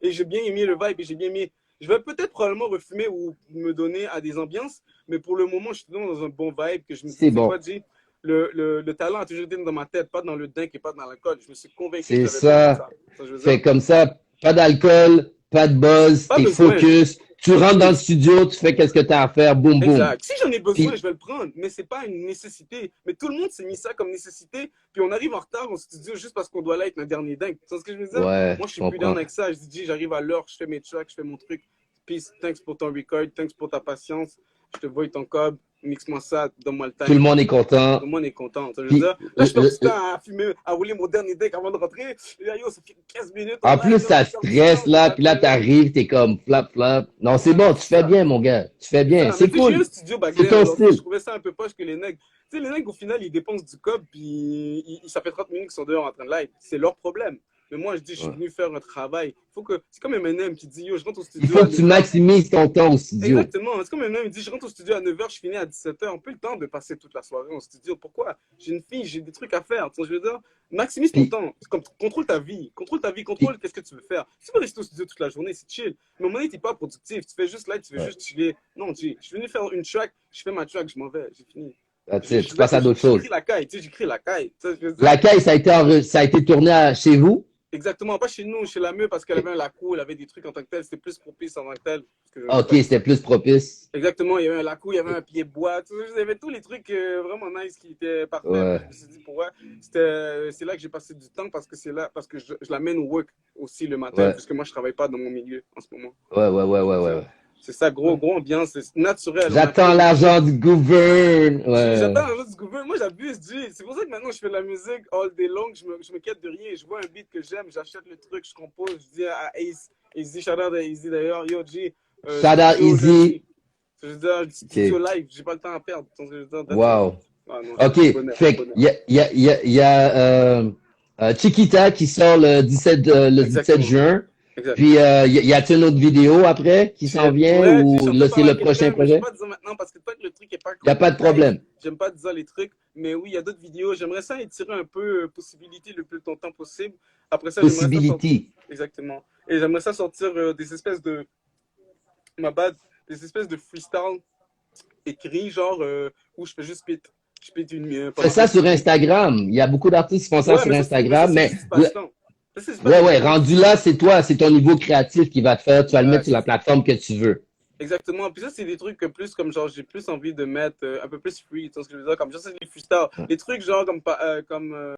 Et j'ai bien aimé le vibe et j'ai bien aimé. Je vais peut-être probablement refumer ou me donner à des ambiances, mais pour le moment, je suis dans un bon vibe que je me dis, C'est tu sais quoi, bon. G, le talent a toujours été dans ma tête, pas dans le dingue et pas dans l'alcool. Je me suis convaincu que C'est j'avais besoin de ça. ça. Ça, je veux dire. Fait comme ça, pas d'alcool, pas de buzz, Pas t'es besoin. focus. Tu rentres dans le Focus. studio, tu fais qu'est-ce que t'as à faire, boum, boum. Exact. Si j'en ai besoin, Puis, je vais le prendre, mais c'est pas une nécessité. Mais tout le monde s'est mis ça comme nécessité, puis on arrive en retard au studio juste parce qu'on doit là être le dernier dingue. Tu sais ce que je veux dire? ouais, Moi, je je suis plus down comprends. avec ça. Je dis, j'arrive à l'heure, je fais mes tracks, je fais mon truc. Peace, thanks pour ton record, thanks pour ta patience. Je te vois ton cob, mixe-moi ça, donne-moi le Tout le time. monde est content. Tout le monde est content. Tu sais, je veux Puis, dire, là, je perds du temps à fumer, à rouler mon dernier deck avant de rentrer. Et là, yo, ça fait 15 minutes en en plus, live, là, ça je perds du temps, stresse je là, vais puis là, attendre. t'arrives, t'es comme flap, flap. Non, c'est Ouais, bon, tu c'est fais ça. bien, mon gars. Tu fais C'est bien. ça. Mais C'est tu sais, j'ai eu un cool. studio back C'est then. ton Alors, tu sais, je style. trouvais ça un peu poche que les nègres. Tu sais, les nègres, au final, ils dépensent du cob, puis ça fait 30 minutes qu'ils sont dehors en train de live. C'est leur problème. Mais moi, je dis, je suis Ouais. venu faire un travail. Faut que... C'est comme Eminem qui dit, yo, je rentre au Il studio faut à que tu 9h. maximises ton temps au studio. Exactement. C'est comme Eminem, il dit, je rentre au studio à 9h, je finis à 17h. On peut le temps de passer toute la soirée au studio. Pourquoi? J'ai une fille, j'ai des trucs à faire. Tu vois, je veux dire, maximise ton Puis, temps. Comme, contrôle ta vie. Contrôle ta vie. puis, Contrôle qu'est-ce que tu veux faire. Si tu veux rester au studio toute la journée, c'est chill. Mais au moment donné, t'es pas productif. Tu fais juste là, tu veux ouais, juste chiller. Non, je suis venu faire une track. Je fais ma track, je m'en vais. J'ai fini. that's it. Tu passes à d'autres J'écris choses. la caille. Tu sais, j'écris la caille. Tu sais, je veux dire, La caille, ça a été tourné chez vous? exactement. Pas chez nous, chez la meuf, parce qu'elle Ok, avait un lacou, elle avait des trucs en tant que tel. C'était plus propice en tant que tel. Parce que je ok, pas dit ça. c'était plus propice. Exactement, il y avait un lacou, il y avait un pied bois, tu sais, il y avait tous les trucs vraiment nice qui étaient parfaits. Puis Ouais, je me suis dit, pour ouais, c'est là que j'ai passé du temps parce que c'est là, parce que je l'amène au work aussi le matin, ouais, puisque moi je travaille pas dans mon milieu en ce moment. Je veux dire, ouais. c'est ça, gros, Ouais. gros ambiance, c'est naturel. On a J'attends fait des trucs. l'argent du gouverne. Ouais. J'attends un autre gouvernement. Moi, j'abuse, G. C'est pour ça que maintenant, je fais de la musique all day long. Je me quête de rien. Je vois un beat que j'aime, j'achète le truc, je compose. Je dis à Ace, Easy, shout out à Easy d'ailleurs. Yo, G, Shout out studio Easy. lundi. Je veux dire, studio Ok. live, j'ai pas le temps à perdre. Je veux dire, that's it. Wow. Ah non, Ok. bonheur, Fait bonheur. il y a Chiquita qui sort le 17 Exactement. juin. Exact. Puis, y a-t-il une autre vidéo après qui s'en Pour vient vrai, j'ai ou chanté là, par c'est là le prochain quelqu'un, mais je vais projet? pas dire maintenant parce que peut-être le truc est pas Il n'y a pas de concrétisé. problème. J'aime pas dire les trucs, mais oui, il y a d'autres vidéos. J'aimerais ça étirer un peu possibilité le plus longtemps possible. Après ça, j'aimerais ça sortir. Possibility. Exactement. Et j'aimerais ça sortir des espèces de, ma bad, des espèces de freestyle écrits, genre où je fais juste spit. Je spit Fais pendant ça 5 sur minutes. Instagram. Il y a beaucoup d'artistes qui font ça Ouais, sur mais ça, Instagram, c'est mais juste espace-temps. Ça, c'est espace ouais, ouais, maintenant. rendu là, c'est toi, c'est ton niveau créatif qui va te faire. Tu vas le Ouais, mettre sur c'est la ça. plateforme que tu veux. Exactement. Puis ça, c'est des trucs que plus comme genre, j'ai plus envie de mettre un peu plus free. Tu vois ce que je veux dire? Comme ça, c'est des freestyles. Les trucs genre comme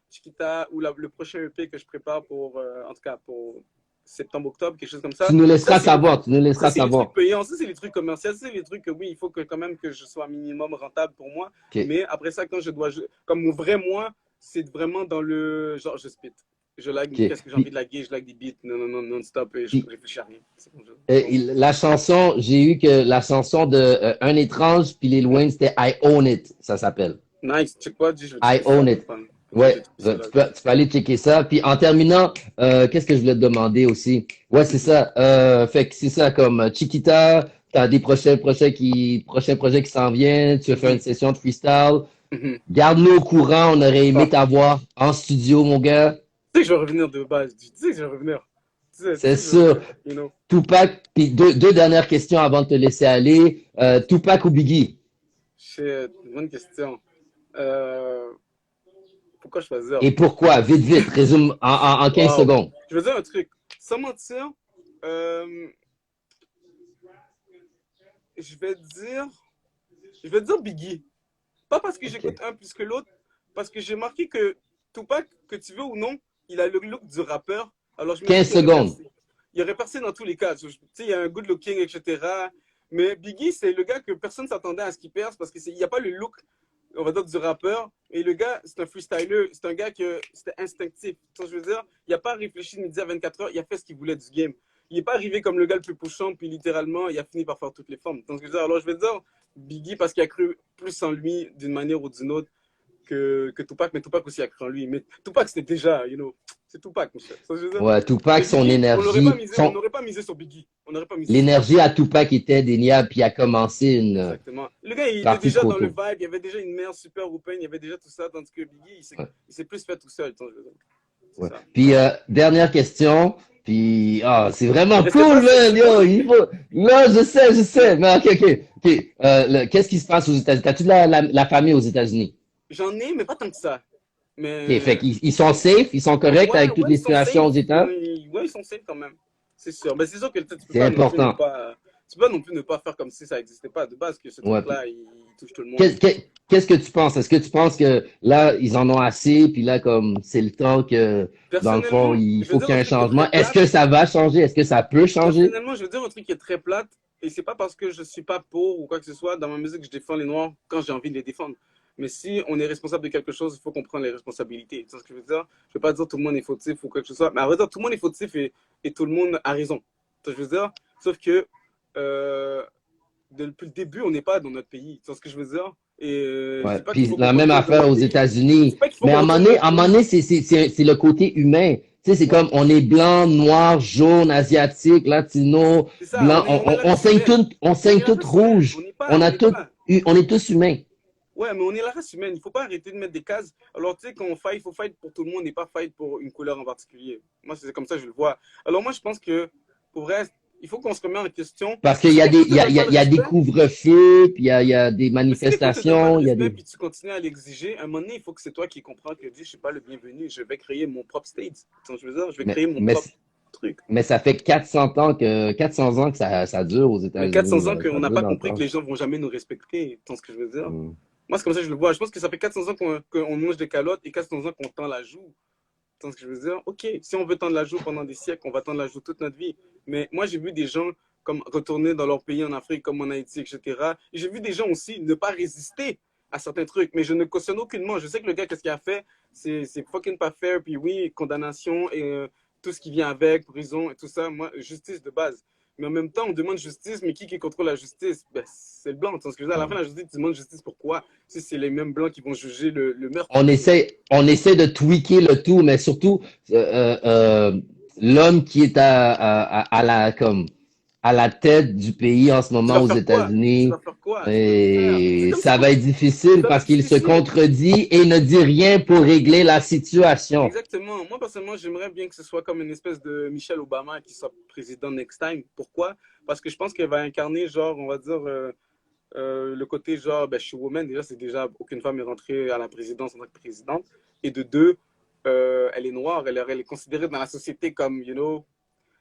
Chiquita ou le prochain EP que je prépare pour, en tout cas, pour septembre-octobre, quelque chose comme Tu ça. nous Ça, laisseras c'est les trucs. savoir. Tu nous Ça, laisseras c'est les trucs savoir. payants. Ça, c'est les trucs commerciaux. Ça, c'est les trucs que oui, il faut que quand même que je sois un minimum rentable pour moi. OK. Mais après ça, quand je dois, comme mon vrai moi, c'est vraiment dans le genre, je spit. Je lag, OK. qu'est-ce que j'ai envie de laguer? Je lag des beats, non-stop, et je Puis, réfléchis à rien. C'est bon, bon. la chanson, j'ai eu que la chanson de Un étrange puis Lil Ouais. Wayne, c'était I Own It, ça s'appelle. Nice, check quoi, dis, je vais I checker ça. Own It. Fun. Ouais, J'ai trouvé ça là. tu peux aller checker ça. Puis en terminant, qu'est-ce que je voulais te demander aussi? Ouais, c'est Mhm. ça. Fait que c'est ça comme Chiquita, t'as des prochains projets qui s'en viennent, tu veux faire une Mhm. session de freestyle. Mhm. Garde-nous au courant, on aurait aimé Ah, t'avoir en studio, mon gars. tu sais que je vais revenir de base. Tu sais que je vais revenir. Tu C'est sais que je vais sûr. revenir. You know. Tupac, puis deux dernières questions avant de te laisser aller. Vas-y. Tupac ou Biggie? Shit, bonne question. Euh, pourquoi choisir? Et pourquoi? Vite, vite, résume en 15 Wow. secondes. Je veux dire un truc. Sans mentir, euh, je vais dire, je vais dire Biggie. Pas parce que OK. j'écoute un plus que l'autre, parce que j'ai marqué que Tupac, que tu veux ou non, il a le look du rappeur. Alors je me dis 15 qu'il aurait secondes. percé. Il aurait percé dans tous les cas. Tu sais, il y a un good looking, etc. Mais Biggie, c'est le gars que personne s'attendait à ce qu'il perce parce qu'il n'y a pas le look, on va dire, du rappeur. Et le gars, c'est un freestyler. C'est un gars que c'était instinctif. Tu sais, je veux dire, il n'a pas réfléchi midi à 24 heures. Il a fait ce qu'il voulait du game. Il n'est pas arrivé comme le gars le plus poussant, puis littéralement, il a fini par faire toutes les formes. Donc, je veux dire, alors je vais dire Biggie parce qu'il a cru plus en lui d'une manière ou d'une autre que Tupac, mais Tupac aussi a cru en lui. Mais Tupac, c'était déjà, c'est Tupac, mon cher. Ça, je veux dire. Ouais, Tupac, Mais son Biggie, énergie, on n'aurait pas misé sur Biggie. On n'aurait pas misé sur Biggie. l'énergie à Tupac était indéniable, puis il a commencé une Exactement. Le gars, il était partie déjà trop dans le tôt. vibe, il y avait déjà une mère super open, il y avait déjà tout ça, tandis que Biggie, Ouais, il s'est plus fait tout seul. C'est ouais. ça. Puis, dernière question, puis, c'est vraiment Restez cool, pas man, sexy. yo, il faut, là, je sais, mais ok. Qu'est-ce qui se passe aux États-Unis? T'as-tu de la famille aux États-Unis? J'en ai, mais pas tant que ça. Ok, fait Mais qu'ils sont safe, ils sont corrects ouais, avec toutes ouais, les ils sont situations safe. aux États? Ouais, ils sont safe quand même. C'est sûr. Mais c'est sûr que tu peux C'est pas non plus ne important. pas. Tu peux pas non plus ne pas faire comme si ça n'existait pas de base, que ce Ouais, truc-là, il touche tout le monde. Qu'est- qu'est- Qu'est-ce que tu penses? Est-ce que tu penses que là, ils en ont assez, puis là, comme c'est le temps que, dans le fond, Personnellement, il je veux faut dire qu'il y un ait un truc qui est très changement? Est-ce plate. que ça va changer? Est-ce que ça peut changer? Personnellement, je veux dire un truc qui est très plate. Et c'est pas parce que je suis pas pour ou quoi que ce soit. Dans ma musique, je défends les Noirs quand j'ai envie de les défendre. Mais si on est responsable de quelque chose, il faut qu'on prenne les responsabilités. Tu sais ce que je veux dire? Je veux pas dire tout le monde est fautif ou quelque chose. Mais à vrai dire, tout le monde est fautif et tout le monde a raison. Tu sais ce que je veux dire? Sauf que euh, depuis le début, on n'est pas dans notre pays. Tu sais ce que je veux dire? Et je Ouais. dis pas qu'il Puis faut qu'on la même retourne dans affaire notre aux pays. Je dis États-Unis. pas qu'il faut Mais qu'on retourne dans notre à un moment pays. donné, c'est le côté humain. Tu sais, c'est Ouais, comme on est blanc, noir, jaune, asiatique, latino, c'est ça. blanc. On est la race humaine. On On saigne est la tout race humaine. rouge. On On a n'est tout, pas. on est tous humains. Ouais, mais on est la race humaine. Il faut pas arrêter de mettre des cases. Alors, tu sais, quand on fight, il faut fight pour tout le monde et pas fight pour une couleur en particulier. Moi, c'est comme ça que je le vois. Alors, moi, je pense que, pour vrai, il faut qu'on se remette en question. Parce qu'il Si y a quelqu'un te donne pas le il y a des respect, couvre-feux, puis il y a des mais si quelqu'un te donne pas le manifestations, il y a respect des, puis tu continues à l'exiger, à un moment donné, il faut que c'est toi qui comprends que dis, je suis pas le bienvenu. Je vais créer mon propre stage. Tu sais, je veux dire, je vais mais, créer mon mais, propre truc. mais ça fait 400 ans que ça dure aux Mais États-Unis, 400 ans là. qu'on Ça n'a dure pas dans le compris que temps. les gens vont jamais nous respecter. Tu sais ce que je veux dire? Hmm. Moi, c'est comme ça que je le vois. Je pense que ça fait 400 ans qu'on mange des calottes et 400 ans qu'on tend la joue. Tu sais ce que je veux dire? Ok, si on veut tendre la joue pendant des siècles, on va tendre la joue toute notre vie. Mais moi, j'ai vu des gens comme retourner dans leur pays en Afrique, comme en Haïti, etc. Et j'ai vu des gens aussi ne pas résister à certains trucs. Mais je ne cautionne aucunement. Je sais que le gars, qu'est-ce qu'il a fait? C'est fucking pas fair. Puis oui, condamnation et tout ce qui vient avec, prison et tout ça. Moi, justice de base. Mais en même temps, on demande justice, mais qui contrôle la justice? Ben, c'est le blanc. Tu sais ce que je veux dire? À la fin, la justice, tu demandes justice pourquoi? Si c'est les mêmes blancs qui vont juger le meurtre. On essaie de tweaker le tout, mais surtout, l'homme qui est à la tête du pays en ce Tu moment vas aux faire quoi? Tu vas États-Unis, faire quoi? Tu peux rien faire. et C'est ça va comme être difficile ça va parce être qu'il se difficile. contredit et ne dit rien pour régler la situation. Exactement. Moi, personnellement, j'aimerais bien que ce soit comme une espèce de Michelle Obama qui soit président next time. Pourquoi? Parce que je pense qu'elle va incarner, genre, on va dire, le côté, genre, ben, je suis woman. Déjà, c'est déjà, aucune femme est rentrée à la présidence en tant que présidente. Et de deux, elle est noire. Elle est considérée dans la société comme,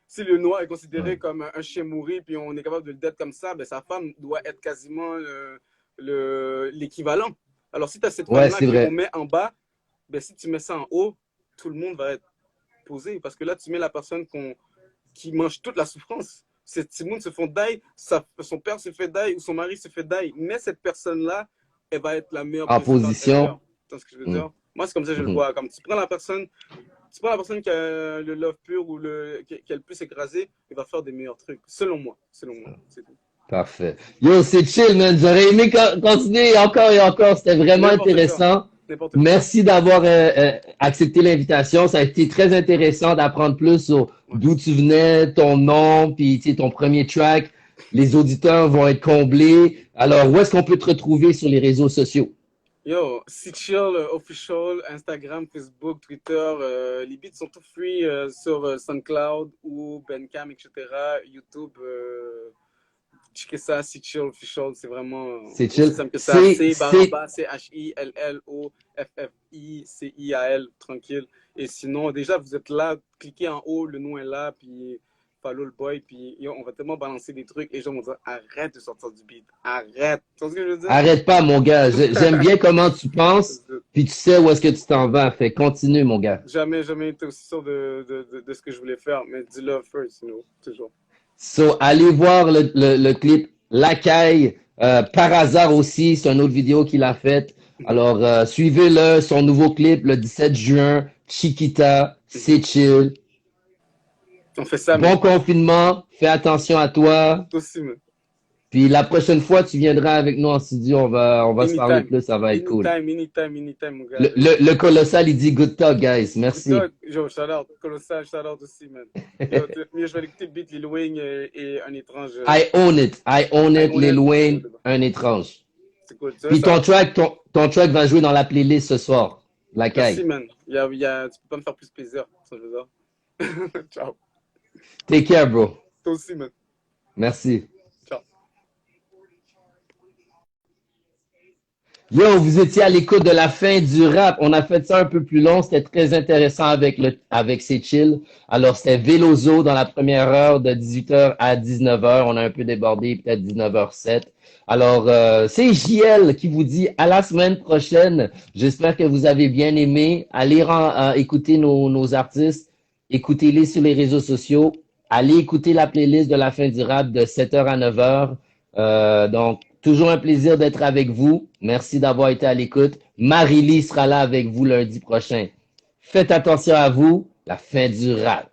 si le noir est Ouais. considéré comme un chien mouru, puis on est capable de le dead comme ça, ben, sa femme doit être quasiment l'équivalent. Alors, si tu as cette Ouais, femme-là c'est qu'on vrai. met en bas, ben, si tu mets ça en haut, tout le monde va être posé. Parce que là, tu mets la personne qui mange toute la souffrance. Timoun se font die, son père se fait die ou son mari se fait die. Mais cette personne-là, elle va être la meilleure En présidente ever. position. Tu vois ce que je veux Mhm, dire? Moi, c'est comme ça que je le mhm. vois. Comme tu prends la personne qui a le love pur ou qui a le plus écrasé, il va faire des meilleurs trucs. Selon moi. Selon moi. C'est tout. Parfait. Yo, c'est chill, man. J'aurais aimé continuer encore et encore. C'était vraiment N'importe quand. intéressant. n'importe quoi. Merci d'avoir accepté l'invitation. Ça a été très intéressant d'apprendre plus sur Ouais. d'où tu venais, ton nom, puis tu sais, ton premier track. Les auditeurs vont être comblés. Alors, où est-ce qu'on peut te retrouver sur les réseaux sociaux? Yo, Chill Official, Instagram, Facebook, Twitter, les beats sont tous free sur SoundCloud ou Bandcamp, etc. YouTube, checkez ça, Chill Official, c'est vraiment C'est aussi chill. simple que ça. C barre en C'est bas, CHILLOFFICIAL, tranquille. Et sinon, déjà, vous êtes là, cliquez en haut, le nom est là, puis follow le boy, puis yo, on va tellement balancer des trucs et les gens vont dire arrête de sortir du beat, arrête. Tu vois ce que je veux dire? Arrête pas, mon gars. J'aime bien comment tu penses, puis tu sais où est-ce que tu t'en vas. Fait continue, mon gars. Jamais été aussi sûr de ce que je voulais faire, mais dis-le first, you know, toujours. So, allez voir le clip La Caille. Par hasard aussi, c'est une autre vidéo qu'il a faite. Alors, suivez-le, son nouveau clip le 17 juin. Chiquita, c'est chill. On fait ça, Bon mais confinement, fais attention à toi. toi aussi, man. Puis la prochaine fois, tu viendras avec nous en studio, on va se parler plus, ça va être cool. Anytime, mon gars. Le colossal, il dit good talk, guys. Merci. Yo, shout out, Colossal, shout out aussi, man. Yo, je vais écouter le beat Lil Wayne et un étrange. I own it, own Lil it. Wayne, un étrange. C'est cool. Puis ton track va jouer dans la playlist ce soir. La Merci, caille. man. Tu peux pas me faire plus plaisir, ça je veux dire. Ciao. Take care, bro. Toi aussi, man. Merci. Ciao. Yo, vous étiez à l'écoute de la fin du rap. On a fait ça un peu plus long. C'était très intéressant avec C'est Chill. Alors, c'était Velozo dans la première heure de 18h à 19h. On a un peu débordé, peut-être 19h07. Alors, c'est JL qui vous dit à la semaine prochaine. J'espère que vous avez bien aimé. Allez écouter nos artistes. Écoutez-les sur les réseaux sociaux. Allez écouter la playlist de la fin du rap de 7h à 9h. Donc, toujours un plaisir d'être avec vous. Merci d'avoir été à l'écoute. Marie-Lie sera là avec vous lundi prochain. Faites attention à vous. La fin du rap.